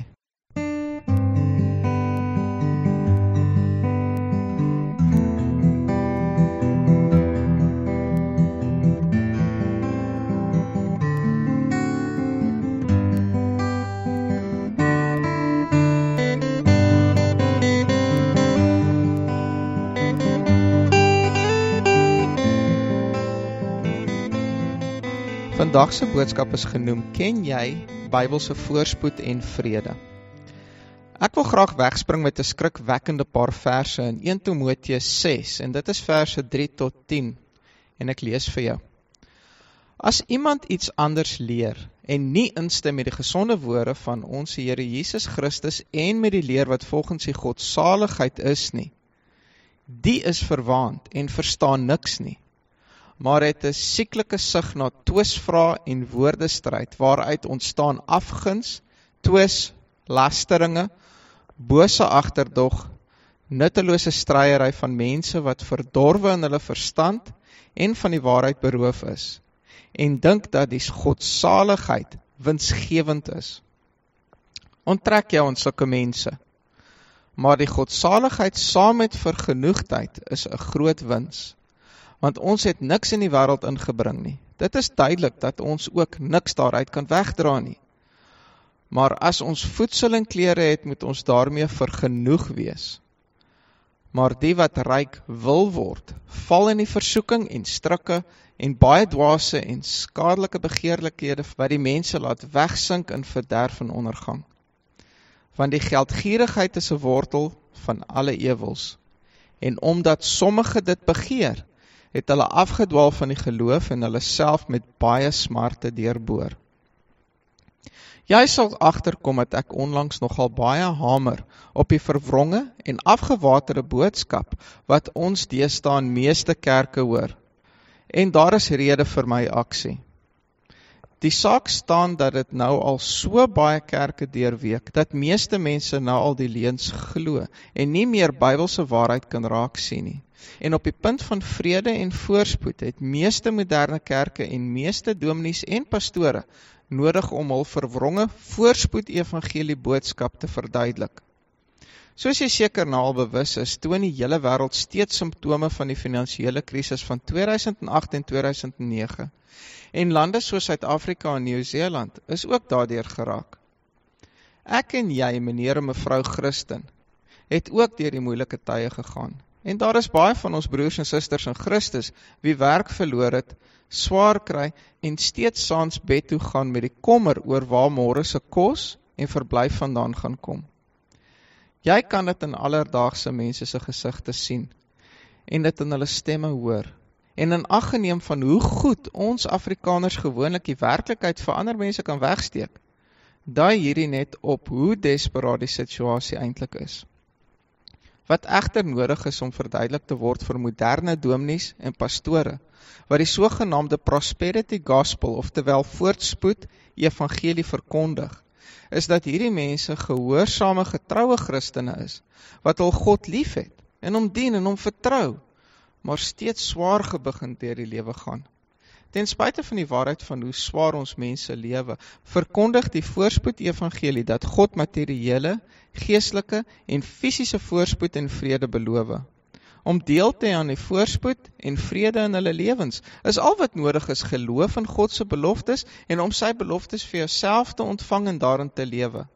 Vandag se boodskap is genoem, ken jy Bybelse voorspoed en vrede? Ek wil graag wegspring met 'n skrikwekkende paar verse in 1 Timoteus 6 en dit is verse 3 tot 10 en ek lees vir jou. As iemand iets anders leer en nie instem met die gesonde woorde van ons Here Jesus Christus en met die leer wat volgens die godsaligheid is nie, die is verwaand en verstaan niks nie, maar het 'n sieklike sug na twisvrae en woordestryd, waaruit ontstaan afguns, twis, lasteringe, bose agterdog, nuttelose stryery van mense wat verdorwe in hulle verstand en van die waarheid beroof is, en dink dat die godsaligheid winsgewend is. Onttrek jou aan sulke mense, maar die godsaligheid saam met vergenoegdheid is 'n groot wins. Want ons het niks in die wêreld ingebring nie. Dit is duidelik dat ons ook niks daaruit kan wegdra nie. Maar as ons voedsel en klere het, moet ons daarmee vergenoeg wees. Maar die wat ryk wil word, val in die versoeking en strikke en baie dwaase en skadelike begeerlikhede wat die mense laat wegsink in verderf en ondergang. Want die geldgierigheid is 'n wortel van alle ewels. En omdat sommige dit begeer, het hulle afgedwaal van die geloof en hulle self met baie smarte deurboor. Jy sal agterkom dat ek onlangs nogal baie hamer op die verwronge en afgewaterde boodskap wat ons deesdae in meeste kerke hoor. En daar is rede vir my aksie. Die saak staan dat dit nou al so baie kerke deurweek, dat meeste mense nou al die leuns glo, en nie meer Bybelse waarheid kan raak sien nie. En op die punt van vrede en voorspoed, het meeste moderne kerke en meeste dominees en pastore nodig om hul verwronge voorspoed evangelie boodskap te verduidelik. Soos jy seker nou al bewus is, toon die hele wêreld steeds simptome van die finansiële krisis van 2008 en 2009. En lande soos Suid-Afrika en Nieu-Seeland is ook daardeur geraak. Ek en jy, meneer en mevrou Christen, het ook deur die moeilike tye gegaan. En daar is baie van ons broers en susters in Christus wie werk verloor het, swaar kry en steeds saans bed toe gaan met die kommer oor waar môre se kos en verblyf vandaan gaan kom. Jy kan dit in alledaagse mense se gesigte sien en dit in hulle stemme hoor en in ag geneem van hoe goed ons Afrikaners gewoonlik die werklikheid vir ander mense kan wegsteek. Daai hierdie net op hoe desperaat die situasie eintlik is. Wat egter nodig is om verduidelik te word vir moderne dominees en pastore, wat die sogenaamde prosperity gospel, oftewel voorspoed evangelie verkondig, is dat hierdie mense gehoorsame getroue Christene is, wat hul God liefhet en hom dien en hom vertrou, maar steeds swaar gebigend deur die lewe gaan. Ten spyte van die waarheid van hoe swaar ons mense lewe, verkondig die voorspoed evangelie dat God materiële, geestelike en fisiese voorspoed en vrede beloof. Om deel te hê aan die voorspoed en vrede in hulle lewens, is al wat nodig is geloof in God se beloftes en om sy beloftes vir jouself te ontvang en daarin te lewe.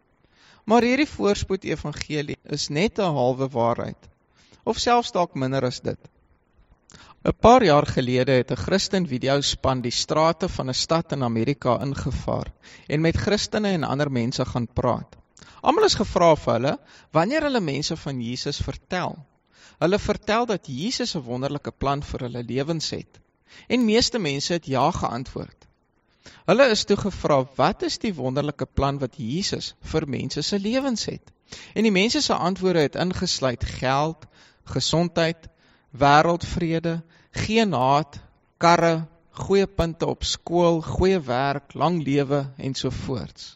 Maar hierdie voorspoed evangelie is net 'n halwe waarheid, of selfs dalk minder as dit. 'n Paar jaar gelede het 'n Christen videospan die strate van 'n stad in Amerika ingevaar en met Christene en ander mense gaan praat. Almal is gevra vir hulle, wanneer hulle mense van Jesus vertel. Hulle vertel dat Jesus 'n wonderlike plan vir hulle lewens het. En meeste mense het ja geantwoord. Hulle is toe gevra, wat is die wonderlike plan wat Jesus vir mense se lewens het? En die mense se antwoorde het ingesluit geld, gesondheid, wêreldvrede, geen haat, karre, goeie punte op skool, goeie werk, lang lewe en so voorts.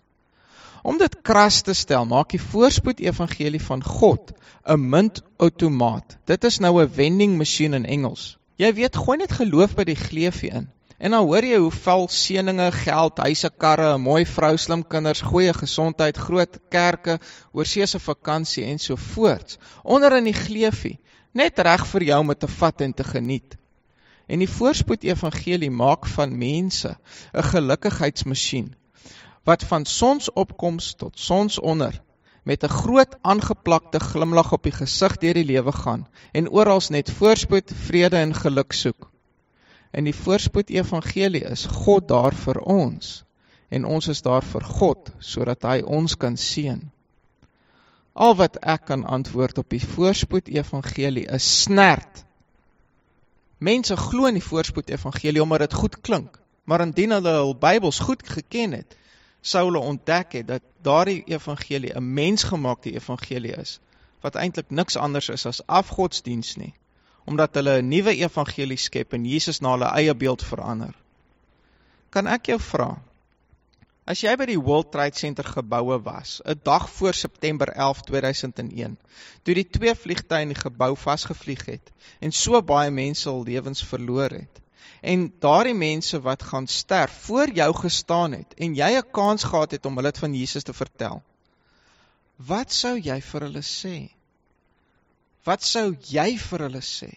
Om dit kras te stel, maak die voorspoed evangelie van God 'n muntautomaat. Dit is nou 'n vending machine in Engels. Jy weet, gooi net geloof by die gleufie in. En dan hoor jy hoe vel seëninge, geld, huise, karre, 'n mooi vrou, slim kinders, goeie gesondheid, groot kerke, oorseese vakansie en so voorts. Onder in die gleufie, net reg vir jou om dit te vat en te geniet. En die voorspoed evangelie maak van mense 'n gelukkigheidsmasjien, wat van sonsopkoms tot sonsonder, met 'n groot aangeplakte glimlag op die gesig deur die lewe gaan, en orals net voorspoed, vrede en geluk soek. En die voorspoed evangelie is God daar vir ons, en ons is daar vir God, sodat hy ons kan seën. Al wat ek kan antwoord op die voorspoed evangelie is snert. Mense glo in die voorspoed evangelie omdat dit goed klink, maar indien hulle hul Bybels goed geken het, sou hulle ontdek het dat daardie evangelie 'n mensgemaakte evangelie is, wat eintlik niks anders is as afgodsdiens nie, omdat hulle 'n nuwe evangelie skep en Jesus na hulle eie beeld verander. Kan ek jou vra, as jy by die World Trade Center geboue was, 'n dag voor September 11, 2001, toe die 2 vliegtuie in die gebou vasgevlieg het, en so baie mense hul lewens verloor het, en daardie mense wat gaan sterf, voor jou gestaan het, en jy 'n kans gehad het om hulle van Jesus te vertel, wat sou jy vir hulle sê? Wat sou jy vir hulle sê?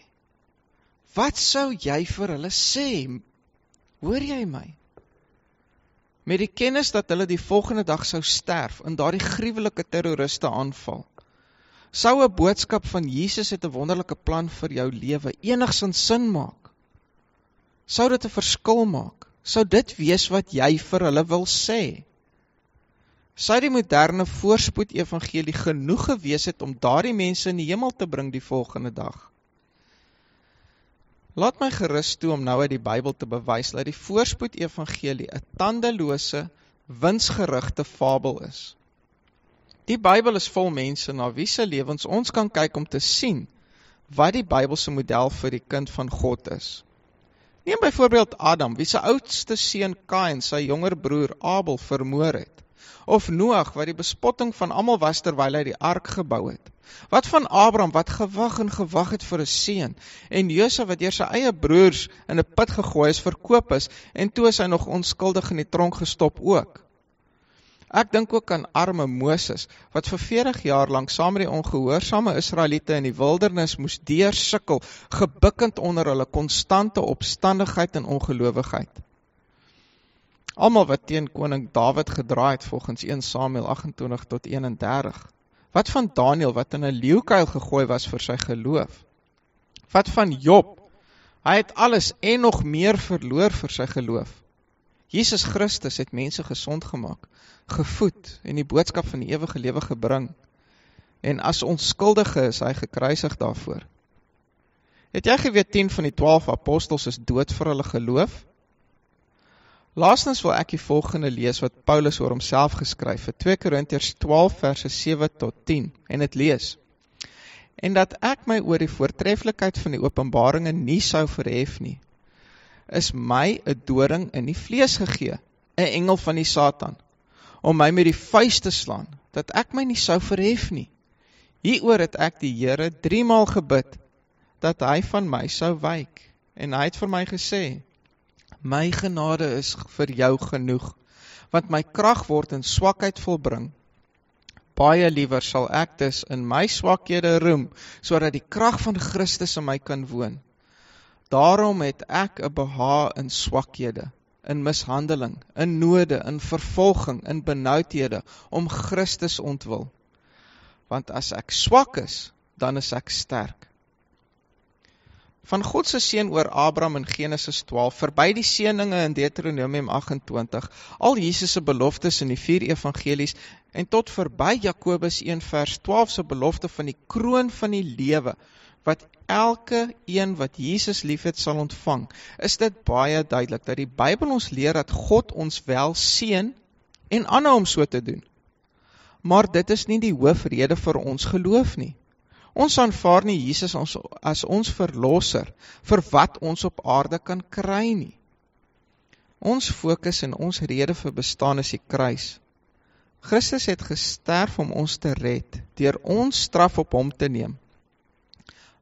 Wat sou jy vir hulle sê? Hoor jy my? Met die kennis dat hulle die volgende dag sou sterf in daardie gruwelike terroriste aanval, sou 'n boodskap van Jesus het 'n wonderlike plan vir jou lewe enigsins sin maak? Sou dit 'n verskil maak? Sou dit wees wat jy vir hulle wil sê? Sou die moderne voorspoed evangelie genoeg gewees het om daardie mense in die hemel te bring die volgende dag? Laat my gerus toe om nou uit die Bybel te bewys dat die voorspoed evangelie 'n tandelose, winsgerigte fabel is. Die Bybel is vol mense na wie se lewens ons kan kyk om te sien wat die Bybelse model vir die kind van God is. Neem byvoorbeeld Adam, wie sy oudste seun Kain sy jonger broer Abel vermoor het. Of Noag, wat die bespotting van almal was terwyl hy die ark gebou het. Wat van Abraham, wat gewag en gewag het vir 'n seun, en Josef, wat deur sy eie broers in 'n put gegooi is, verkoop is, en toe is hy nog onskuldig in die tronk gestop ook. Ek dink ook aan arme Moses, wat vir 40 jaar lank saam met die ongehoorsame Israeliete in die wildernis moes deursukkel, gebukkend onder hulle konstante opstandigheid en ongelowigheid. Almal wat teen koning Dawid gedraai het volgens 1 Samuel 28 tot 31. Wat van Daniel wat in 'n leeukuil gegooi was vir sy geloof? Wat van Job? Hy het alles en nog meer verloor vir sy geloof. Jesus Christus het mense gesond gemaak, gevoed en die boodskap van die ewige lewe gebring. En as onskuldige is hy gekruisig daarvoor. Het jy geweet 10 van die 12 apostels is dood vir hulle geloof? Laastens wil ek die volgende lees wat Paulus oor homself geskryf het, 2 Korintiërs 12 verse 7 tot 10, en het lees: En dat ek my oor die voortreffelikheid van die openbaringe nie sou verhef nie, is my 'n doring in die vlees gegee, 'n engel van die Satan, om my met die vuis te slaan, dat ek my nie sou verhef nie. Hieroor het ek die Here 3 maal gebid, dat hy van my sou wyk, en hy het vir my gesê: My genade is vir jou genoeg, want my krag word in swakheid volbring. Baie liewer sal ek dus in my swakhede roem, sodat die krag van Christus in my kan woon. Daarom het ek 'n behaag in swakhede, in mishandeling, in node, in vervolging, in benoudhede, om Christus ontwil. Want as ek swak is, dan is ek sterk. Van God se seën oor Abraham in Genesis 12, verby die seëninge in Deuteronomium 28, al Jesus se beloftes in die 4 evangelies, en tot verby Jakobus 1 vers 12 se belofte van die kroon van die lewe, wat elke een wat Jesus liefhet sal ontvang, is dit baie duidelik dat die Bybel ons leer dat God ons wel seën en aanhou om so te doen. Maar dit is nie die hoofrede vir ons geloof nie. Ons aanvaar nie Jesus as ons verlosser vir wat ons op aarde kan kry nie. Ons fokus en ons rede vir bestaan is die kruis. Christus het gesterf om ons te red, deur ons straf op hom te neem.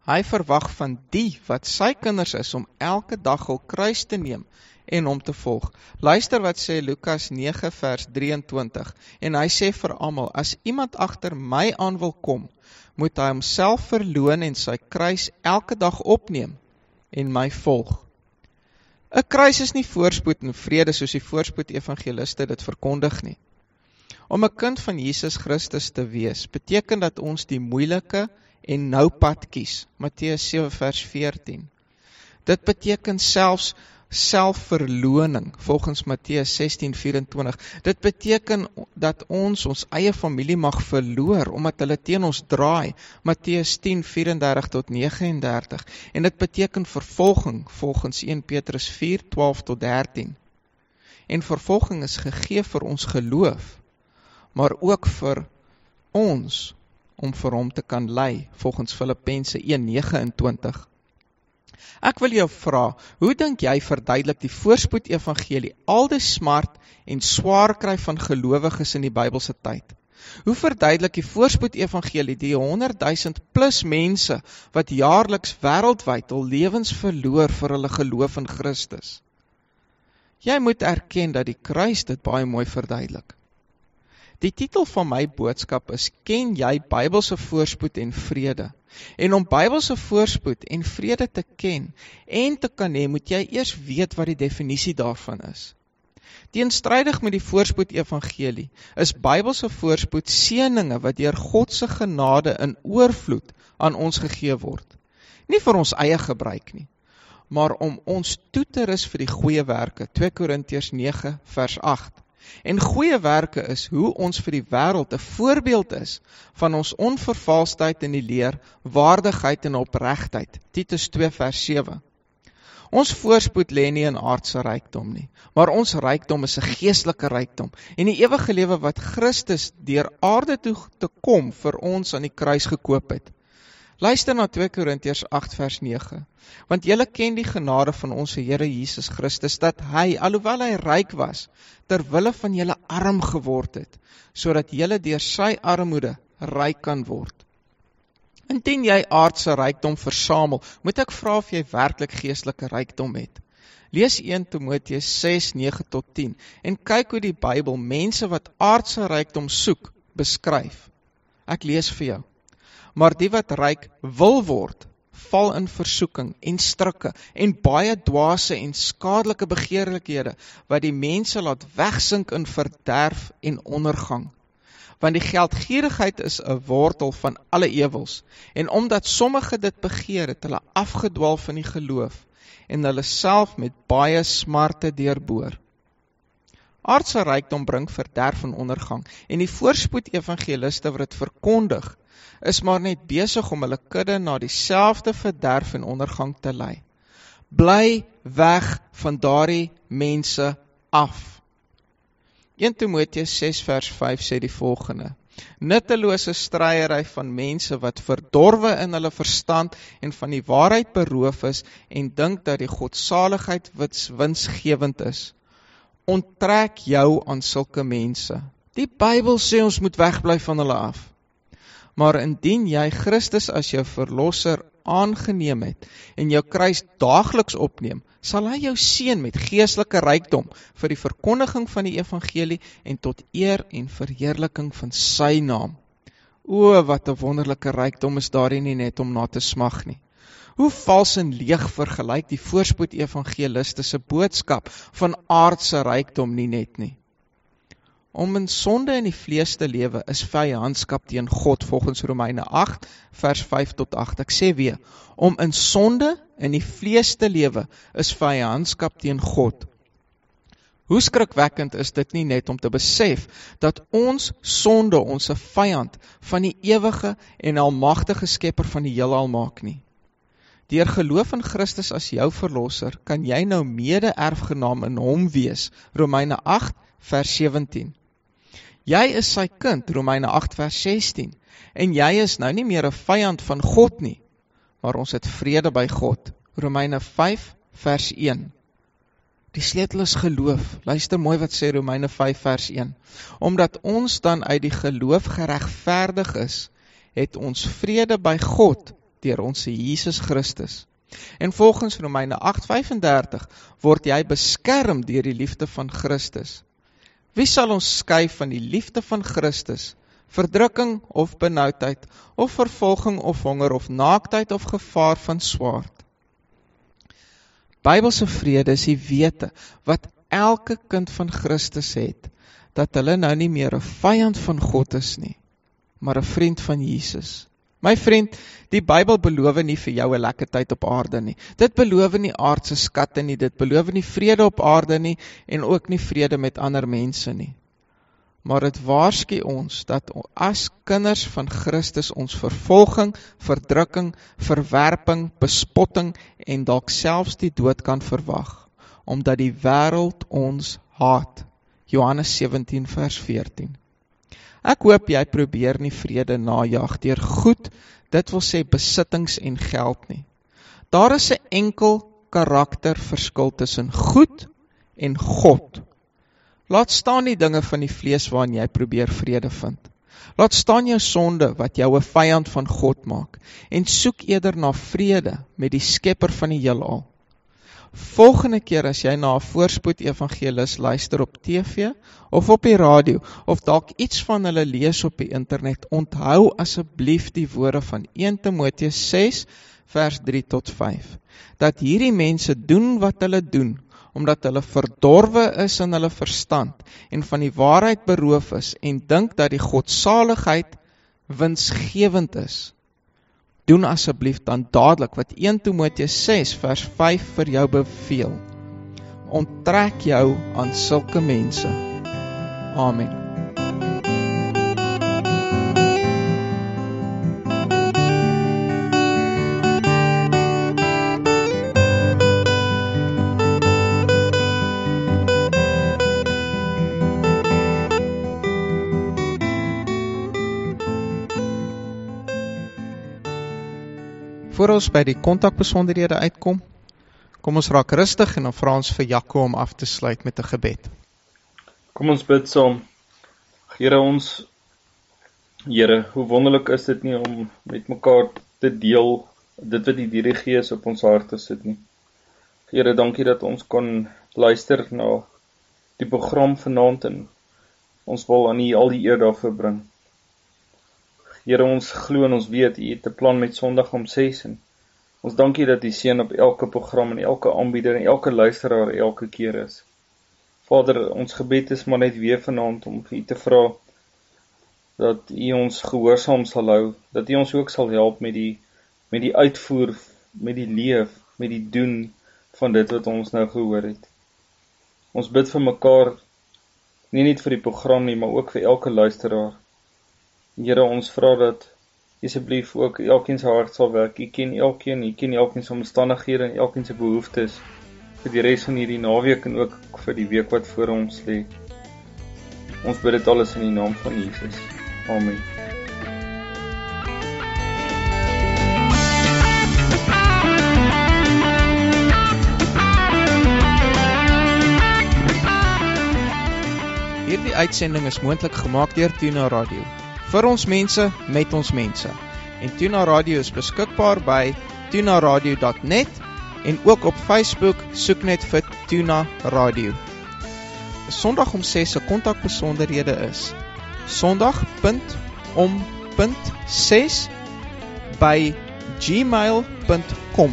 Hy verwag van die wat sy kinders is om elke dag hul kruis te neem en hom te volg. Luister wat sê Lukas 9 vers 23, en hy sê vir almal, as iemand agter my aan wil kom, moet hy homself verloon en sy kruis elke dag opneem en my volg. 'n Kruis is nie voorspoed en vrede soos die voorspoed evangeliste dit verkondig nie. Om 'n kind van Jesus Christus te wees, beteken dat ons die moeilike en nou pad kies, Matteus 7 vers 14. Dit beteken selfs selfverloning, volgens Matteus 16:24. Dit beteken dat ons eie familie mag verloor, omdat hulle teen ons draai, Matteus 10:34 tot 39. En dit beteken vervolging, volgens 1 Petrus 4:12 tot 13. En vervolging is gegee vir ons geloof, maar ook vir ons, om vir hom te kan lei, volgens Filippense 1:29. Ek wil jou vra, hoe dink jy verduidelik die voorspoed evangelie al die smart en swaar kry van gelowiges in die Bybelse tyd? Hoe verduidelik die voorspoed evangelie die 100,000 plus mense wat jaarliks wêreldwyd hul lewens verloor vir hulle geloof in Christus? Jy moet erken dat die kruis dit baie mooi verduidelik. Die titel van my boodskap is, ken jy Bybelse voorspoed en vrede? En om Bybelse voorspoed en vrede te ken en te kan hê, moet jy eers weet wat die definisie daarvan is. Teenstrydig met die voorspoed evangelie is Bybelse voorspoed seëninge wat deur God se genade in oorvloed aan ons gegee word. Nie vir ons eie gebruik nie, maar om ons toe te rus vir die goeie werke, 2 Korintiërs 9 vers 8. En goeie werke is hoe ons vir die wêreld 'n voorbeeld is van ons onvervalsheid in die leer, waardigheid en opregtheid, Titus 2 vers 7. Ons voorspoed lê nie in aardse rykdom nie, maar ons rykdom is 'n geestelike rykdom, en die ewige lewe wat Christus deur aarde toe te kom vir ons aan die kruis gekoop het. Luister na 2 Korintiërs 8 vers 9. Want julle ken die genade van ons Here Jesus Christus, dat hy, alhoewel hy ryk was, terwille van julle arm geword het, sodat julle deur sy armoede ryk kan word. Indien jy aardse rykdom versamel, moet ek vra of jy werklik geestelike rykdom het. Lees 1 Timoteus 6, 9-10 en kyk hoe die Bybel mense wat aardse rykdom soek, beskryf. Ek lees vir jou. Maar die wat ryk wil word, val in versoeking en strikke en baie dwaase en skadelike begeerlikhede, wat die mense laat wegsink in verderf en ondergang. Want die geldgierigheid is 'n wortel van alle ewels, en omdat sommige dit begeer het, hulle afgedwaal van die geloof, en hulle self met baie smarte deurboor. Aardse rykdom bring verderf en ondergang, en die voorspoed evangeliste wat dit verkondig, is maar net besig om hulle kudde na dieselfde verderf en ondergang te lei. Bly weg van daardie mense af. 1 Timoteus 6 vers 5 sê die volgende: Nuttelose stryery van mense wat verdorwe in hulle verstand en van die waarheid beroof is en dink dat die godsaligheid winsgewend is. Onttrek jou aan sulke mense. Die Bybel sê ons moet wegbly van hulle af. Maar indien jy Christus as jou verlosser aangeneem het en jou kruis daagliks opneem, sal hy jou seën met geestelike rykdom vir die verkondiging van die evangelie en tot eer en verheerliking van sy naam. O, wat 'n wonderlike rykdom is daarin nie net om na te smag nie. Hoe vals en leeg vergelyk die voorspoed evangeliste se boodskap van aardse rykdom nie. Om in sonde in die vlees te lewe is vyandskap teen God volgens Romeine 8 vers 5-8. Ek sê weer, om in sonde in die vlees te lewe is vyandskap teen God. Hoe skrikwekkend is dit nie net om te besef dat ons sonde ons 'n vyand van die ewige en almagtige skepper van die heelal maak nie. Deur geloof in Christus as jou verlosser, kan jy nou mede-erfgenaam in hom wees, Romeine 8 vers 17. Jy is sy kind, Romeine 8 vers 16, en jy is nou nie meer 'n vyand van God nie, maar ons het vrede by God, Romeine 5 vers 1. Die sleutel is geloof. Luister mooi wat sê Romeine 5 vers 1. Omdat ons dan uit die geloof geregverdig is, het ons vrede by God deur ons Jesus Christus. En volgens Romeine 8:35 word jy beskerm deur die liefde van Christus. Wie sal ons skei van die liefde van Christus? Verdrukking of benoudheid, of vervolging of honger, of naaktheid of gevaar van swaard? Bybelse vrede is die wete wat elke kind van Christus het, dat hulle nou nie meer 'n vyand van God is nie, maar 'n vriend van Jesus. My vriend, die Bybel beloof nie vir jou 'n lekker tyd op aarde nie. Dit beloof nie aardse skatte nie, dit beloof nie vrede op aarde nie, en ook nie vrede met ander mense nie. Maar dit waarsku ons, dat as kinders van Christus ons vervolging, verdrukking, verwerping, bespotting en dalk selfs die dood kan verwag, omdat die wêreld ons haat. Johannes 17 vers 14. Ek hoop jy probeer nie vrede najag deur goed, dit wil sê besittings en geld nie. Daar is 'n enkel karakterverskil tussen goed en God. Laat staan die dinge van die vlees waarin jy probeer vrede vind. Laat staan jou sonde wat jou 'n vyand van God maak, en soek eerder na vrede met die skepper van die heelal. Volgende keer as jy na 'n voorspoed evangelis luister op TV of op die radio, of dalk iets van hulle lees op die internet, onthou asseblief die woorde van 1 Timoteus 6 vers 3-5, dat hierdie mense doen wat hulle doen, omdat hulle verdorwe is in hulle verstand en van die waarheid beroof is en dink dat die godsaligheid winsgewend is. Doen asseblief dan dadelik wat 1 Timoteus 6 vers 5 vir jou beveel. Onttrek jou aan sulke mense. Amen. voor ons by die kontakbesonderhede uitkom, kom ons raak rustig en dan vra ons vir Jaco om af te sluit met 'n gebed. Kom ons bid saam. Here, hoe wonderlik is dit nie om met mekaar te deel dit wat die Heilige Gees op ons harte sit nie. Here, dankie dat ons kon luister na die program vanaand en ons wil aan U al die eer daarvoor bring. Here, ons glo en ons weet U het 'n plan met Sondag om 6 en ons dankie dat U seën op elke program en elke aanbieder en elke luisteraar elke keer is. Vader, ons gebed is maar net weer vanaand om vir U te vra dat U ons gehoorsaam sal hou, dat U ons ook sal help met die uitvoer, met die leef, met die doen van dit wat ons nou gehoor het. Ons bid vir mekaar, nie net vir die program nie, maar ook vir elke luisteraar. Here, ons vra dat asseblief ook elkeen se hart sal werk. U ken elkeen se omstandighede en elkeen se behoeftes vir die res van hierdie naweek en ook vir die week wat voor ons lê. Ons bid dit alles in die naam van Jesus. Amen. Hierdie uitsending is moontlik gemaak deur Tuna Radio. Vir ons mense, met ons mense. En Tuna Radio is beskikbaar by tunaradio.net en ook op Facebook soek net vir Tuna Radio. Sondag om 6 se kontakbesonderhede is sondag.om.6 by gmail.com.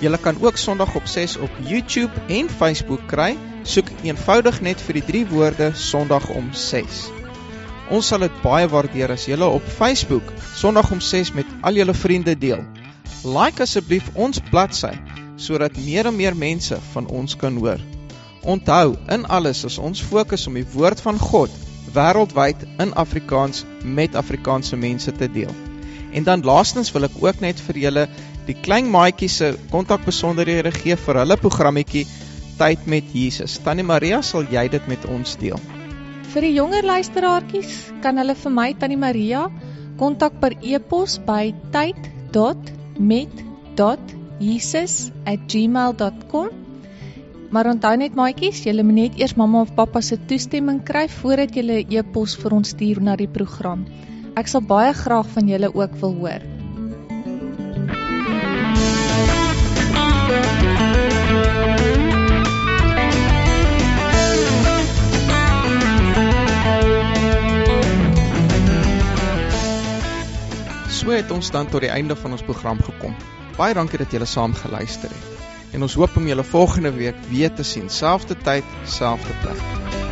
Julle kan ook Sondag op 6 op YouTube en Facebook kry. Soek eenvoudig net vir die 3 woorde Sondag om 6. Ons sal dit baie waardeer as julle op Facebook Sondag om 6 met al julle vriende deel. Like asseblief ons bladsy sodat meer en meer mense van ons kan hoor. Onthou, in alles is ons fokus om die woord van God wêreldwyd in Afrikaans met Afrikaanse mense te deel. En dan laastens wil ek ook net vir julle die klein maatjie se kontakbesonderhede gee vir hulle programmetjie Tyd met Jesus. Tannie Maria, sal jy dit met ons deel? Vir die jonger luisteraartjies kan hulle vir my, Tannie Maria, kontak per e-pos by tyd.met.jesus@gmail.com. Maar onthou net maatjies, julle moet net eers mamma of pappa se toestemming kry voordat julle 'n e-pos vir ons stuur na die program. Ek sal baie graag van julle ook wil hoor. So het ons dan tot die einde van ons program gekom. Baie dankie dat julle saam geluister het. En ons hoop om julle volgende week weer te sien. Selfde tyd, selfde plek.